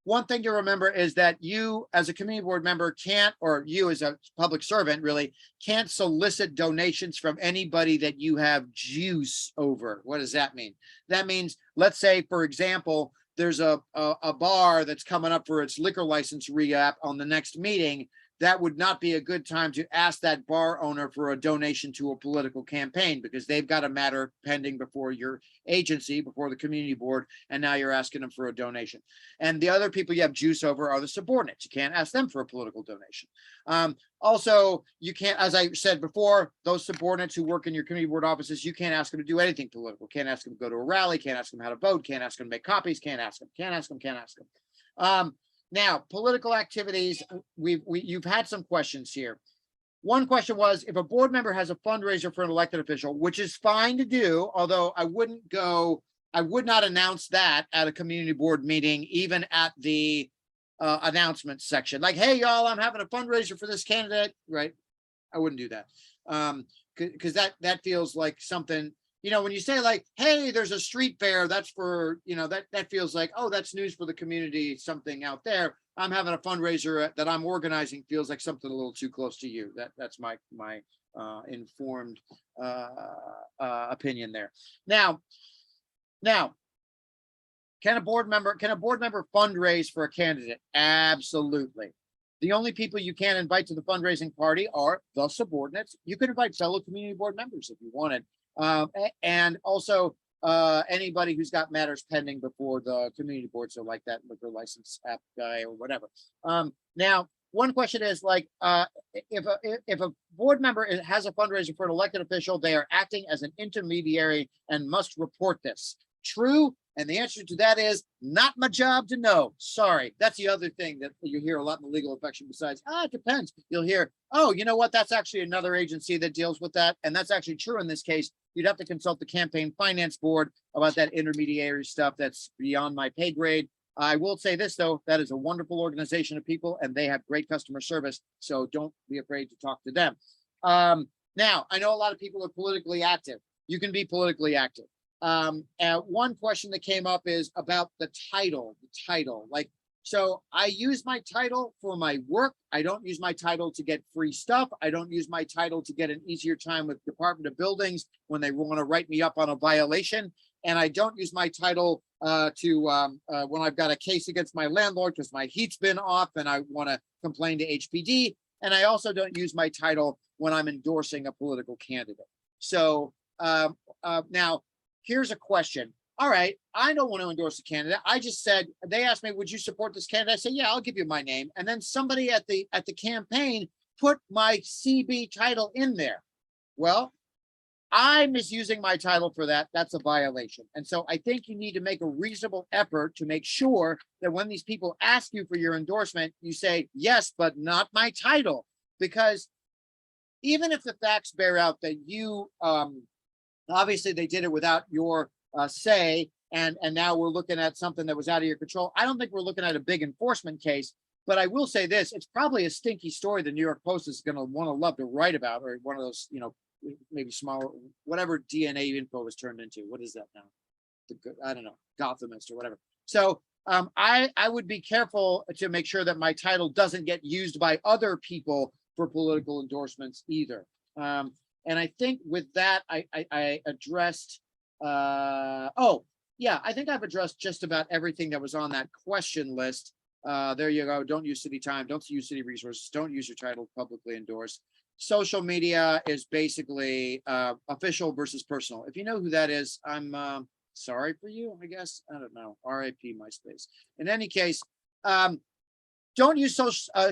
one thing to remember is that you as a community board member can't, or you as a public servant really can't solicit donations from anybody that you have juice over. What does that mean? That means, let's say, for example, there's a bar that's coming up for its liquor license re-app on the next meeting. That would not be a good time to ask that bar owner for a donation to a political campaign, because they've got a matter pending before your agency, before the community board, and now you're asking them for a donation. And the other people you have juice over are the subordinates. You can't ask them for a political donation. Also, you can't, as I said before, those subordinates who work in your community board offices, you can't ask them to do anything political. Can't ask them to go to a rally, can't ask them how to vote, can't ask them to make copies, can't ask them. Now, political activities, you've had some questions here. One question was, if a board member has a fundraiser for an elected official, which is fine to do, although I would not announce that at a community board meeting, even at the announcements section. Like, hey, y'all, I'm having a fundraiser for this candidate, right? I wouldn't do that. Because that feels like something, when you say like, hey, there's a street fair, that's for, that feels like, oh, that's news for the community, something out there. I'm having a fundraiser that I'm organizing feels like something a little too close to you. That's my informed opinion there. Now, can a board member fundraise for a candidate? Absolutely. The only people you can't invite to the fundraising party are the subordinates. You can invite fellow community board members if you wanted. And also anybody who's got matters pending before the community board, so like that liquor license app guy or whatever. Now, one question is like, if a board member has a fundraiser for an elected official, they are acting as an intermediary and must report this. True? And the answer to that is not my job to know. Sorry. That's the other thing that you hear a lot in the legal affection besides, it depends. You'll hear, oh, you know what? That's actually another agency that deals with that. And that's actually true in this case. You'd have to consult the campaign finance board about that intermediary stuff. That's beyond my pay grade. I will say this, though, that is a wonderful organization of people and they have great customer service. So don't be afraid to talk to them. Now, I know a lot of people are politically active. You can be politically active. And one question that came up is about the title, like, so I use my title for my work. I don't use my title to get free stuff. I don't use my title to get an easier time with Department of Buildings when they want to write me up on a violation. And I don't use my title when I've got a case against my landlord because my heat's been off and I want to complain to HPD. And I also don't use my title when I'm endorsing a political candidate. So now, here's a question. all right, I don't want to endorse a candidate. I just said, they asked me, would you support this candidate? I said, yeah, I'll give you my name. And then somebody at the campaign put my CB title in there. Well, I'm misusing my title for that. That's a violation. And so I think you need to make a reasonable effort to make sure that when these people ask you for your endorsement, you say, yes, but not my title. Because even if the facts bear out that you, obviously they did it without your say, and now we're looking at something that was out of your control. I don't think we're looking at a big enforcement case, but I will say this, it's probably a stinky story the New York Post is going to want to love to write about, or one of those, maybe smaller, whatever DNA info was turned into. What is that now? I don't know, Gothamist or whatever. So I would be careful to make sure that my title doesn't get used by other people for political endorsements either. And I think with that, I addressed, oh, yeah, I think I've addressed just about everything that was on that question list. There you go. Don't use city time. Don't use city resources. Don't use your title publicly endorsed. Social media is basically official versus personal. If you know who that is, I'm sorry for you, I guess. I don't know. RIP MySpace. In any case, don't use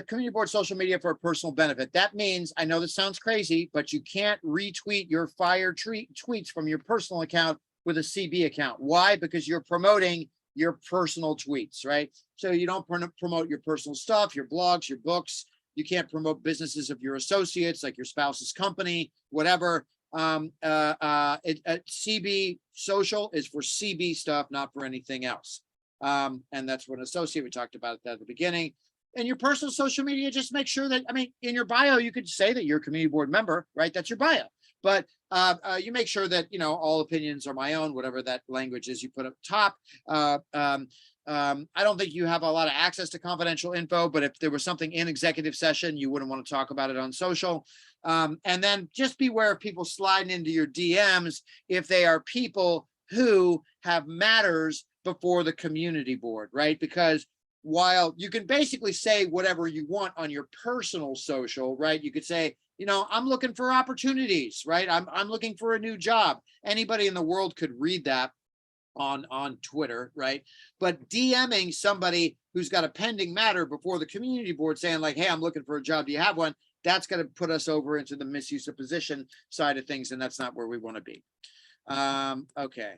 community board social media for a personal benefit. That means, I know this sounds crazy, but you can't retweet your fire tweets from your personal account with a CB account. Why? Because you're promoting your personal tweets, right? So you don't promote your personal stuff, your blogs, your books. You can't promote businesses of your associates, like your spouse's company, whatever. CB social is for CB stuff, not for anything else. And that's what an associate, we talked about that at the beginning. And your personal social media, just make sure that, I mean, in your bio, you could say that you're a community board member, right? That's your bio. But you make sure that, all opinions are my own, whatever that language is you put up top. I don't think you have a lot of access to confidential info, but if there was something in executive session, you wouldn't want to talk about it on social. And then just beware of people sliding into your DMs if they are people who have matters before the community board, right? Because while you can basically say whatever you want on your personal social, right? You could say, I'm looking for opportunities, right? I'm looking for a new job. Anybody in the world could read that on Twitter, right? But DMing somebody who's got a pending matter before the community board saying like, hey, I'm looking for a job. Do you have one? That's going to put us over into the misuse of position side of things. And that's not where we want to be. Okay.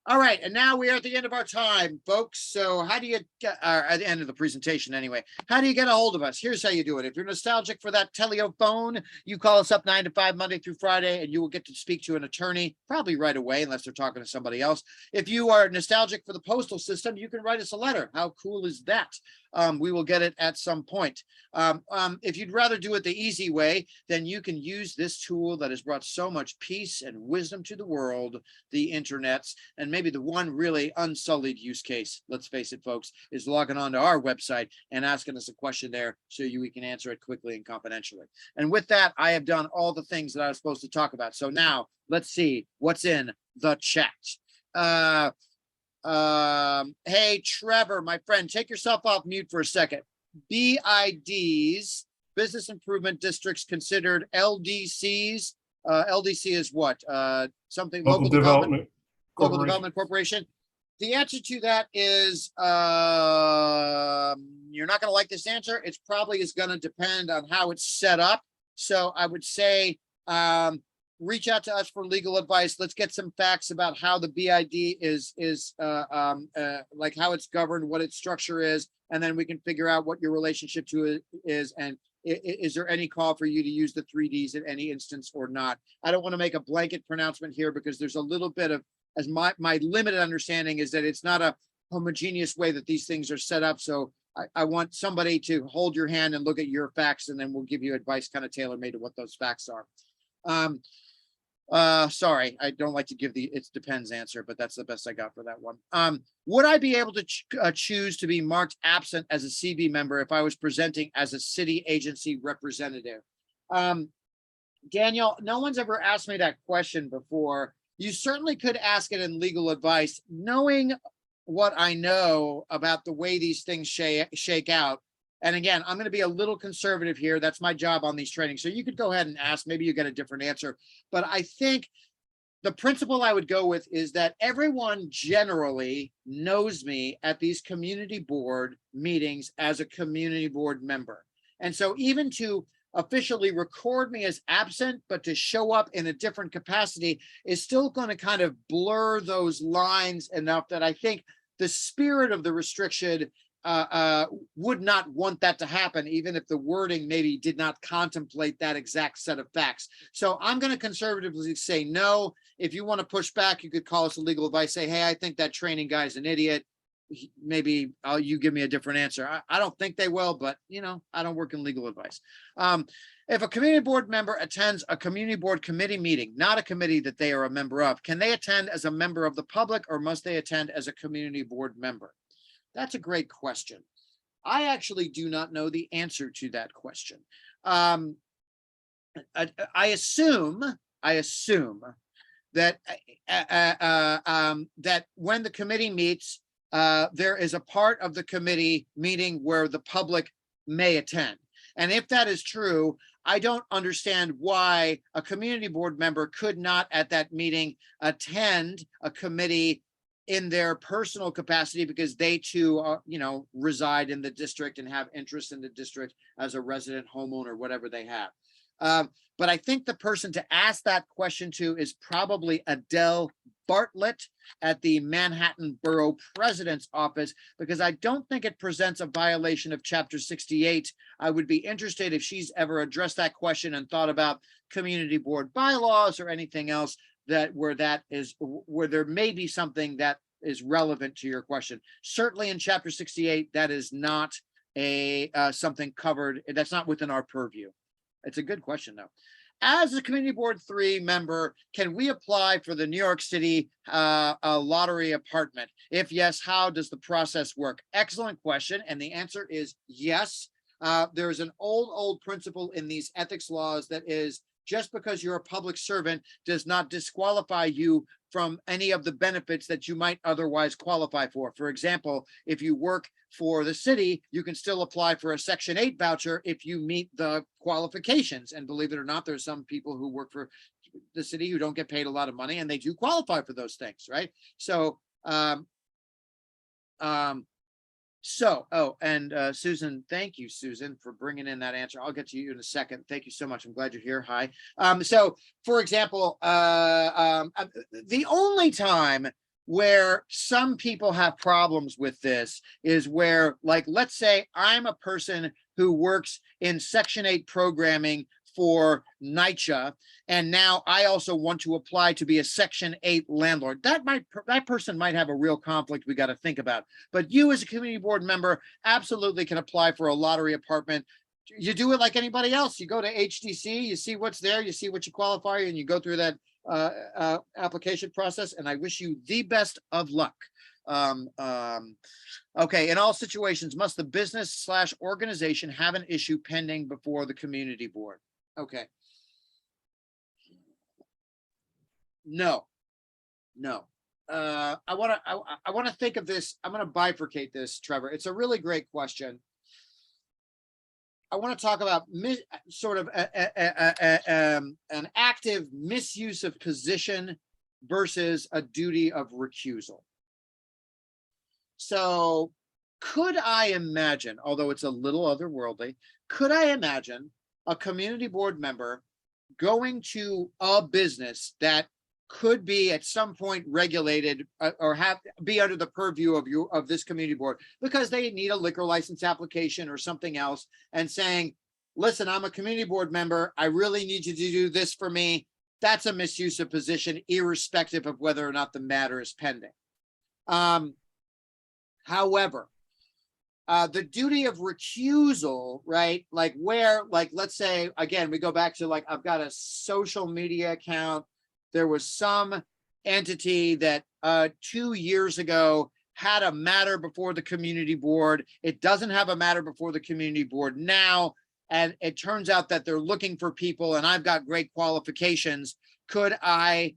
All right. And now we are at the end of our time, folks. So how do you get, at the end of the presentation anyway, how do you get a hold of us? Here's how you do it. If you're nostalgic for that telephone, you call us up 9 to 5, Monday through Friday, and you will get to speak to an attorney probably right away, unless they're talking to somebody else. If you are nostalgic for the postal system, you can write us a letter. How cool is that? We will get it at some point. If you'd rather do it the easy way, then you can use this tool that has brought so much peace and wisdom to the world, the internets, and maybe the one really unsullied use case, let's face it, folks, is logging on to our website and asking us a question there so we can answer it quickly and confidentially. And with that, I have done all the things that I was supposed to talk about. So now let's see what's in the chat. Hey, Trevor, my friend, take yourself off mute for a second. BIDs, business improvement districts, considered LDCs. LDC is what? Something local development corporation. The answer to that is you're not going to like this answer. It's probably is going to depend on how it's set up. So I would say reach out to us for legal advice. Let's get some facts about how the BID is like how it's governed, what its structure is, and then we can figure out what your relationship to it is, and is there any call for you to use the 3Ds in any instance or not. I don't want to make a blanket pronouncement here because there's a little bit of, as my limited understanding is that it's not a homogeneous way that these things are set up. So I want somebody to hold your hand and look at your facts, and then we'll give you advice kind of tailor-made to what those facts are. Sorry, I don't like to give the it depends answer, but that's the best I got for that one. Would I be able to choose to be marked absent as a CB member if I was presenting as a city agency representative? Daniel, no one's ever asked me that question before. You certainly could ask it in legal advice. Knowing what I know about the way these things shake out, and again, I'm going to be a little conservative here. That's my job on these trainings. So you could go ahead and ask, maybe you get a different answer. But I think the principle I would go with is that everyone generally knows me at these community board meetings as a community board member. And so even to officially record me as absent, but to show up in a different capacity is still going to kind of blur those lines enough that I think the spirit of the restriction would not want that to happen, even if the wording maybe did not contemplate that exact set of facts. So I'm going to conservatively say no. If you want to push back, you could call us a legal advice, say, hey, I think that training guy's an idiot. Maybe you give me a different answer. I don't think they will, but you know, I don't work in legal advice. If a community board member attends a community board committee meeting, not a committee that they are a member of, can they attend as a member of the public, or must they attend as a community board member? That's a great question. I actually do not know the answer to that question. I assume that that when the committee meets, there is a part of the committee meeting where the public may attend. And if that is true, I don't understand why a community board member could not at that meeting attend a committee in their personal capacity, because they too are, you know, reside in the district and have interest in the district as a resident homeowner, whatever they have. But I think the person to ask that question to is probably Adele Bartlett at the Manhattan Borough President's Office, because I don't think it presents a violation of Chapter 68. I would be interested if she's ever addressed that question and thought about community board bylaws or anything else where there may be something that is relevant to your question. Certainly in Chapter 68, that is not something covered. That's not within our purview. It's a good question, though. As a Community Board 3 member, can we apply for the New York City lottery apartment? If yes, how does the process work? Excellent question. And the answer is yes. There's an old principle in these ethics laws that is, just because you're a public servant does not disqualify you from any of the benefits that you might otherwise qualify for. For example, if you work for the city, you can still apply for a Section 8 voucher if you meet the qualifications. And believe it or not, there's some people who work for the city who don't get paid a lot of money, and they do qualify for those things, right? So, Susan, thank you, Susan, for bringing in that answer. I'll get to you in a second. Thank you so much. I'm glad you're here. Hi. So, for example, the only time where some people have problems with this is where, like, let's say I'm a person who works in Section 8 programming for NYCHA, and now I also want to apply to be a Section 8 landlord. That person might have a real conflict we got to think about. But you as a community board member absolutely can apply for a lottery apartment. You do it like anybody else. You go to HDC, you see what's there, you see what you qualify, and you go through that application process, and I wish you the best of luck. Okay, in all situations, must the business/organization have an issue pending before the community board? Okay. No. I want to think of this. I'm going to bifurcate this, Trevor. It's a really great question. I want to talk about sort of an active misuse of position versus a duty of recusal. So could I imagine, although it's a little otherworldly, could I imagine a community board member going to a business that could be at some point regulated or be under the purview of this community board because they need a liquor license application or something else, and saying, listen, I'm a community board member, I really need you to do this for me? That's a misuse of position, irrespective of whether or not the matter is pending. However, the duty of recusal, right? Like where, like, let's say, again, we go back to, like, I've got a social media account. There was some entity that 2 years ago had a matter before the community board. It doesn't have a matter before the community board now. And it turns out that they're looking for people, and I've got great qualifications. Could I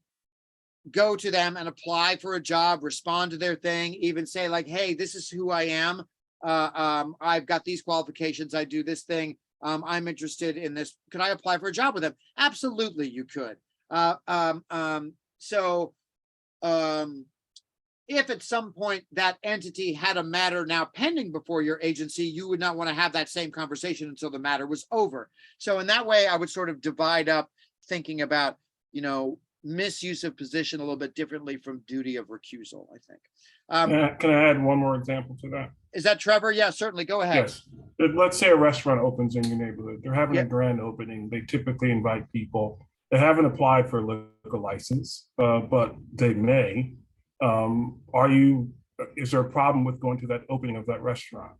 go to them and apply for a job, respond to their thing, even say, like, hey, this is who I am. I've got these qualifications. I do this thing. I'm interested in this. Could I apply for a job with them? Absolutely, you could. so, if at some point that entity had a matter now pending before your agency, you would not want to have that same conversation until the matter was over. So in that way, I would sort of divide up thinking about, misuse of position a little bit differently from duty of recusal, I think. Can I add one more example to that? Is that Trevor? Yeah, certainly. Go ahead. Yes. Let's say a restaurant opens in your neighborhood. They're having Yeah. a grand opening. They typically invite people. They haven't applied for a liquor license, but they may. Is there a problem with going to that opening of that restaurant?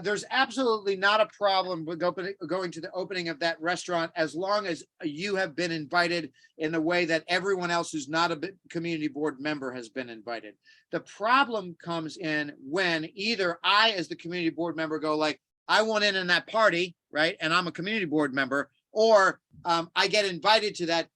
There's absolutely not a problem with going to the opening of that restaurant as long as you have been invited in the way that everyone else who's not a community board member has been invited. The problem comes in when either I, as the community board member, go like, I want in that party, right? And I'm a community board member, or I get invited to that,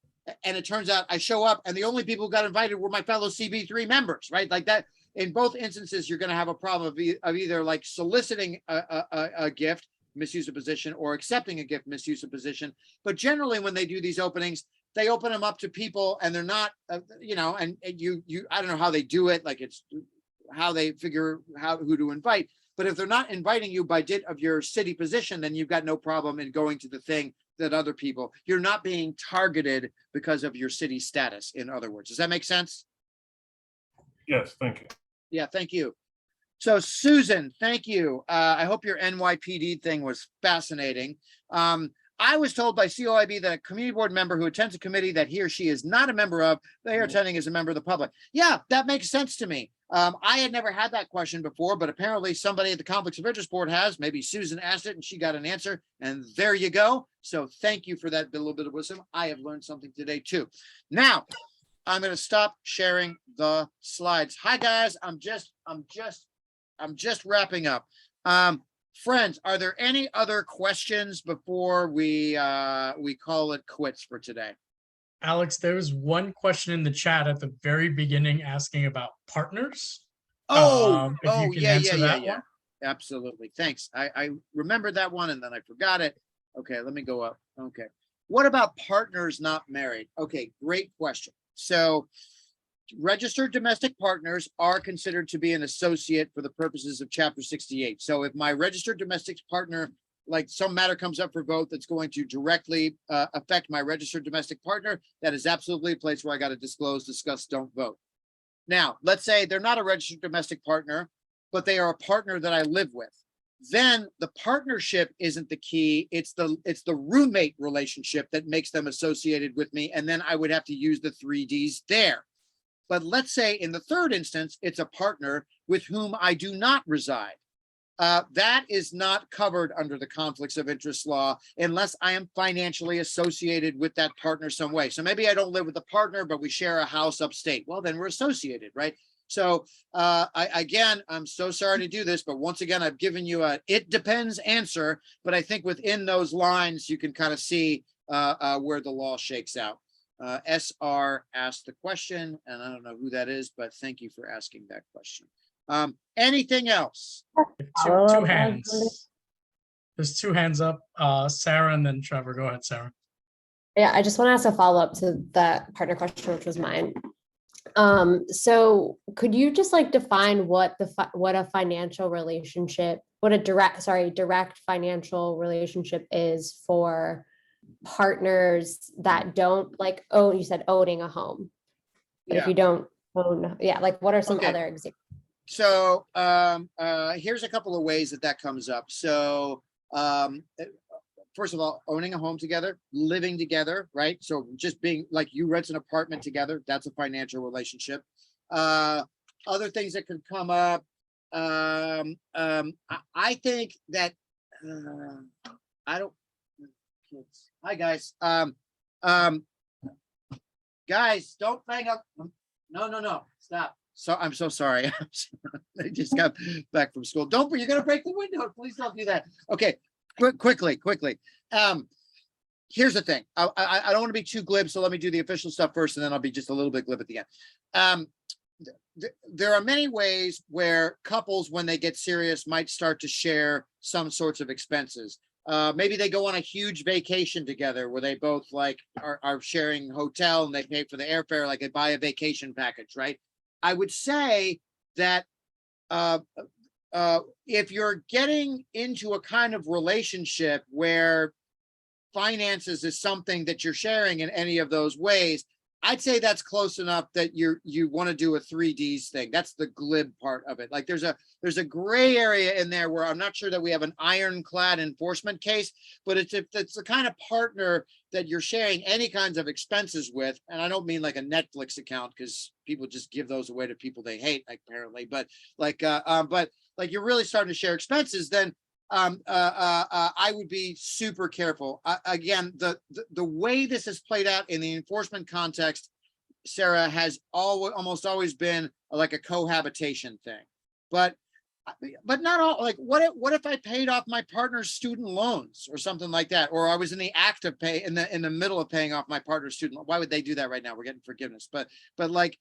and it turns out I show up and the only people who got invited were my fellow CB3 members, right? Like that. In both instances, you're going to have a problem of either like soliciting a gift, misuse of position, or accepting a gift, misuse of position. But generally, when they do these openings, they open them up to people, and they're not, and you, I don't know how they do it, like it's how they figure who to invite. But if they're not inviting you by dint of your city position, then you've got no problem in going to the thing that other people. You're not being targeted because of your city status. In other words, does that make sense? Yes, thank you. Yeah, thank you. So Susan, thank you. I hope your NYPD thing was fascinating. I was told by COIB that a community board member who attends a committee that he or she is not a member of, they are attending as a member of the public. Yeah, that makes sense to me. I had never had that question before, but apparently somebody at the Conflicts of Interest Board has. Maybe Susan asked it and she got an answer, and there you go. So thank you for that little bit of wisdom. I have learned something today too. Now, I'm going to stop sharing the slides. Hi guys, I'm just wrapping up. Friends, are there any other questions before we call it quits for today? Alex, there was one question in the chat at the very beginning asking about partners. Oh, If you can answer that one. Absolutely. Thanks. I remembered that one and then I forgot it. Okay, let me go up. Okay. What about partners not married? Okay, great question. So registered domestic partners are considered to be an associate for the purposes of Chapter 68. So if my registered domestic partner, like some matter comes up for vote that's going to directly affect my registered domestic partner, that is absolutely a place where I got to disclose, discuss, don't vote. Now, let's say they're not a registered domestic partner, but they are a partner that I live with. Then the partnership isn't the key. It's the roommate relationship that makes them associated with me. And then I would have to use the 3 Ds there. But let's say in the third instance, it's a partner with whom I do not reside. That is not covered under the conflicts of interest law unless I am financially associated with that partner some way. So maybe I don't live with a partner, but we share a house upstate. Well, then we're associated, right? So I'm so sorry to do this, but once again, I've given you a it depends answer, but I think within those lines, you can kind of see where the law shakes out. SR asked the question, and I don't know who that is, but thank you for asking that question. Anything else? Two hands. There's 2 hands up, Sarah and then Trevor. Go ahead, Sarah. Yeah, I just want to ask a follow-up to that partner question, which was mine. So could you just like define what a financial relationship, what a direct financial relationship is for partners that don't like own, you said owning a home, but if you don't own, like what are some other examples? So here's a couple of ways that comes up. So first of all, owning a home together, living together, right? So just being like you rent an apartment together, that's a financial relationship. Other things that could come up. I think that I don't. Hi guys. Guys, don't bang up. No, stop. So I'm so sorry. I just got back from school. You're gonna break the window. Please don't do that. Okay, quickly. Here's the thing. I don't want to be too glib, so let me do the official stuff first, and then I'll be just a little bit glib at the end. There are many ways where couples, when they get serious, might start to share some sorts of expenses. Maybe they go on a huge vacation together where they both like are sharing hotel and they pay for the airfare, like they buy a vacation package, right? I would say that if you're getting into a kind of relationship where finances is something that you're sharing in any of those ways, I'd say that's close enough that you want to do a 3Ds thing. That's the glib part of it. Like there's a gray area in there where I'm not sure that we have an ironclad enforcement case, but it's if it's the kind of partner that you're sharing any kinds of expenses with, and I don't mean like a Netflix account because people just give those away to people they hate apparently, but like you're really starting to share expenses, then I would be super careful. Again, the way this has played out in the enforcement context, Sarah, has almost always been like a cohabitation thing, but not all. Like, what if I paid off my partner's student loans or something like that, or I was in the act of in the middle of paying off my partner's student loan? Why would they do that right now? We're getting forgiveness, but like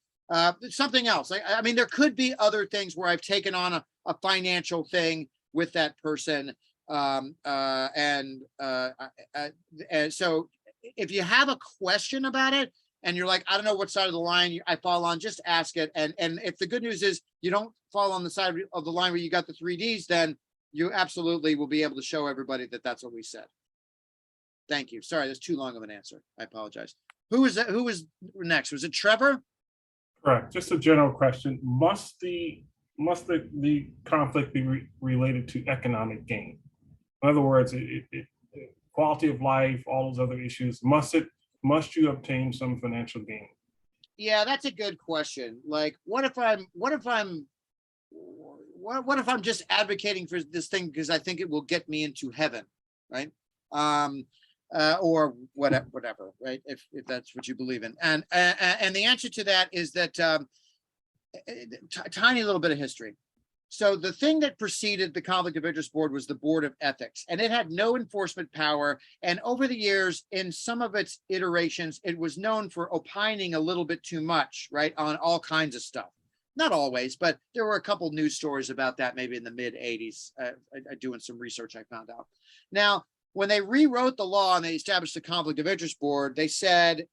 something else. I mean, there could be other things where I've taken on a financial thing with that person. And so if you have a question about it and you're like, I don't know what side of the line I fall on, just ask it. And if the good news is you don't fall on the side of the line where you got the 3Ds, then you absolutely will be able to show everybody that that's what we said. Thank you. Sorry, that's too long of an answer. I apologize. Who was next? Was it Trevor? Correct. Just a general question. Must the conflict be related to economic gain? In other words, quality of life, all those other issues, must you obtain some financial gain? Yeah, that's a good question. Like, what if I'm just advocating for this thing because I think it will get me into heaven, right? Or whatever, right? If that's what you believe in. And the answer to that is that tiny little bit of history. So the thing that preceded the Conflict of Interest Board was the Board of Ethics, and it had no enforcement power. And over the years, in some of its iterations, it was known for opining a little bit too much, right, on all kinds of stuff. Not always, but there were a couple news stories about that maybe in the mid 80s. Doing some research, I found out. Now, when they rewrote the law and they established the Conflict of Interest Board, they said,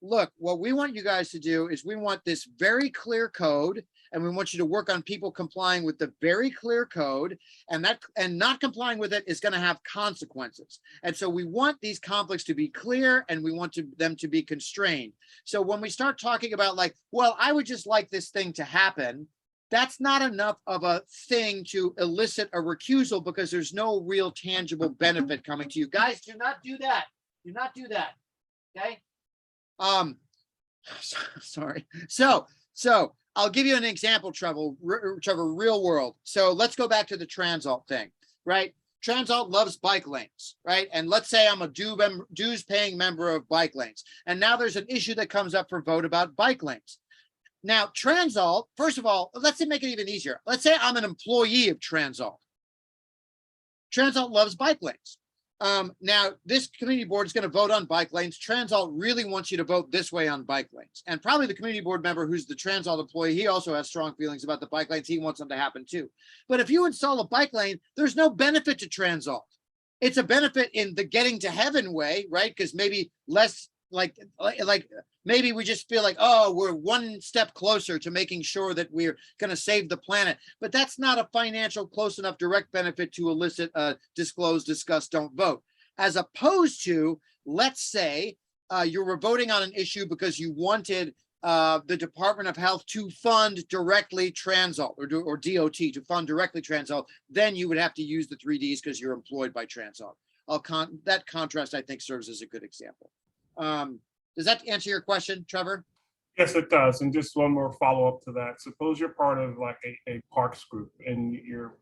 look, what we want you guys to do is we want this very clear code, and we want you to work on people complying with the very clear code, and not complying with it is going to have consequences. And so we want these conflicts to be clear, and we want them to be constrained. So when we start talking about like, well, I would just like this thing to happen, that's not enough of a thing to elicit a recusal because there's no real tangible benefit coming to you. Guys, do not do that. Do not do that. Okay. Sorry. So I'll give you an example, Trevor, real world. So let's go back to the Transalt thing, right? Transalt loves bike lanes, right? And let's say I'm a dues paying member of bike lanes. And now there's an issue that comes up for vote about bike lanes. Now, Transalt, first of all, let's make it even easier. Let's say I'm an employee of Transalt. Transalt loves bike lanes. Now, this community board is going to vote on bike lanes. Transalt really wants you to vote this way on bike lanes. And probably the community board member who's the Transalt employee, he also has strong feelings about the bike lanes. He wants them to happen too. But if you install a bike lane, there's no benefit to Transalt. It's a benefit in the getting to heaven way, right? Because maybe less like maybe we just feel like, oh, we're one step closer to making sure that we're going to save the planet. But that's not a financial close enough direct benefit to elicit a disclose, discuss, don't vote. As opposed to, let's say you were voting on an issue because you wanted the Department of Health to fund directly Transalt or DOT to fund directly Transalt, then you would have to use the 3Ds because you're employed by Transalt. That contrast, I think, serves as a good example. Does that answer your question, Trevor? Yes, it does. And just one more follow-up to that. Suppose you're part of like a parks group and you're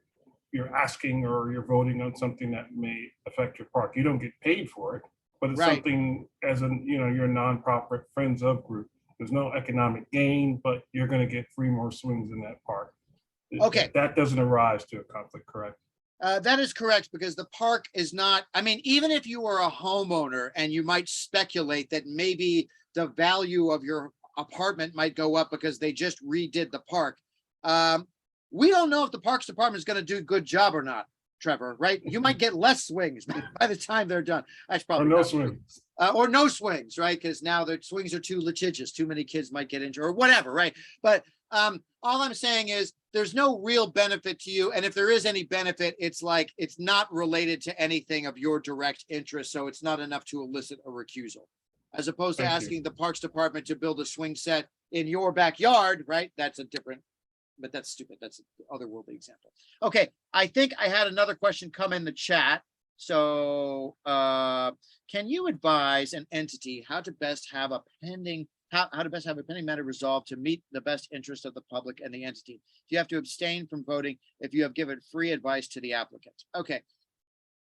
asking or you're voting on something that may affect your park. You don't get paid for it, but it's Right. something as you're a nonprofit friends of group. There's no economic gain, but you're going to get 3 more swings in that park. Okay. That doesn't arise to a conflict, correct? That is correct, because the park is not, I mean, even if you were a homeowner and you might speculate that maybe the value of your apartment might go up because they just redid the park. We don't know if the Parks Department is going to do a good job or not. Trevor, right? You might get less swings by the time they're done. That's Or probably no not- swings. or no swings, right? Because now the swings are too litigious. Too many kids might get injured or whatever, right? But all I'm saying is there's no real benefit to you. And if there is any benefit, it's like it's not related to anything of your direct interest. So it's not enough to elicit a recusal. As opposed to Thank you. asking the Parks Department to build a swing set in your backyard, right? That's a different, but that's stupid. That's an otherworldly example. Okay, I think I had another question come in the chat. So can you advise an entity how to best have a pending matter resolved to meet the best interest of the public and the entity? Do you have to abstain from voting if you have given free advice to the applicant? Okay,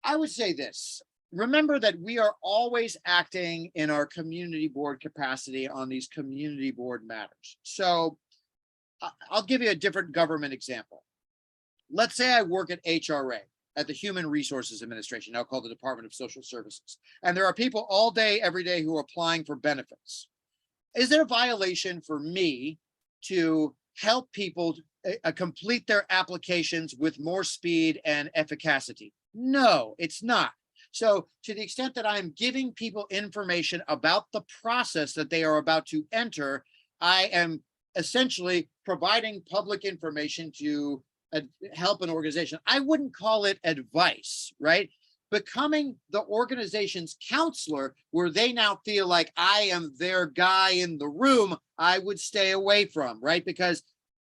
I would say this. Remember that we are always acting in our community board capacity on these community board matters. So I'll give you a different government example. Let's say I work at HRA, at the Human Resources Administration, now called the Department of Social Services. And there are people all day, every day who are applying for benefits. Is there a violation for me to help people complete their applications with more speed and efficacy? No, it's not. So to the extent that I'm giving people information about the process that they are about to enter, I am essentially providing public information to help an organization. I wouldn't call it advice, right? Becoming the organization's counselor, where they now feel like I am their guy in the room, I would stay away from, right? Because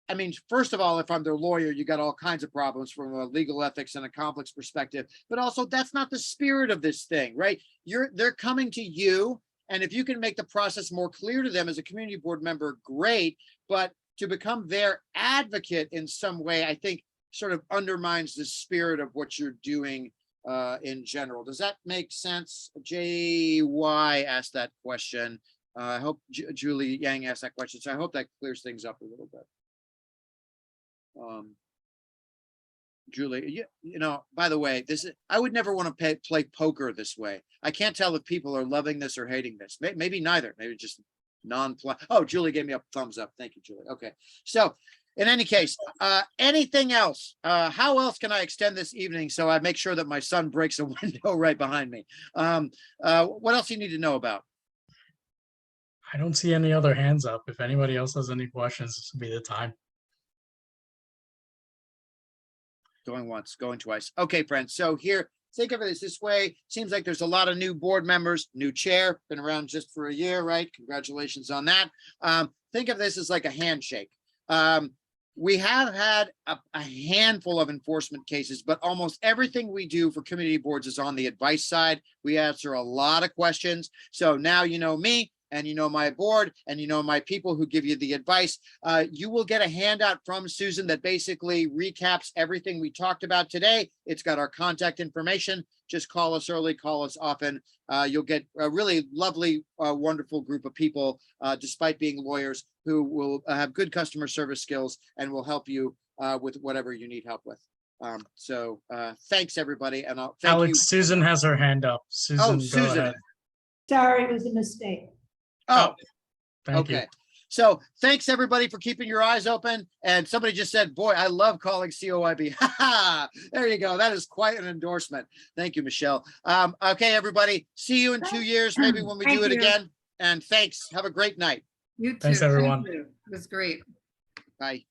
I mean, first of all, if I'm their lawyer, you got all kinds of problems from a legal ethics and a conflicts perspective, but also that's not the spirit of this thing, right? They're coming to you. And if you can make the process more clear to them as a community board member, great. But to become their advocate in some way, I think sort of undermines the spirit of what you're doing in general. Does that make sense? JY asked that question. I hope Julie Yang asked that question. So I hope that clears things up a little bit. Julie, you know, by the way, I would never want to play poker this way. I can't tell if people are loving this or hating this. Maybe neither. Maybe just non-play. Oh, Julie gave me a thumbs up. Thank you, Julie. Okay. So in any case, anything else? How else can I extend this evening so I make sure that my son breaks a window right behind me? What else do you need to know about? I don't see any other hands up. If anybody else has any questions, this would be the time. Going once, going twice. Okay, friends. So here, think of it as this way. Seems like there's a lot of new board members, new chair, been around just for a year, right? Congratulations on that. Think of this as like a handshake. We have had a handful of enforcement cases, but almost everything we do for community boards is on the advice side. We answer a lot of questions. So now you know me, and you know my board, and you know my people who give you the advice. You will get a handout from Susan that basically recaps everything we talked about today. It's got our contact information. Just call us early, call us often. You'll get a really lovely, wonderful group of people, despite being lawyers, who will have good customer service skills and will help you with whatever you need help with. So thanks, everybody. And I'll thank Alex, you. Susan has her hand up. Susan, go Susan. ahead. Sorry, it was a mistake. Oh, Thank you. okay. So thanks everybody for keeping your eyes open. And somebody just said, boy, I love calling COIB. There you go. That is quite an endorsement. Thank you, Michelle. Okay, everybody. See you in 2 years, maybe when we do Thank it you. again. And thanks. Have a great night. You too. Thanks, everyone. Thank you. It was great. Bye.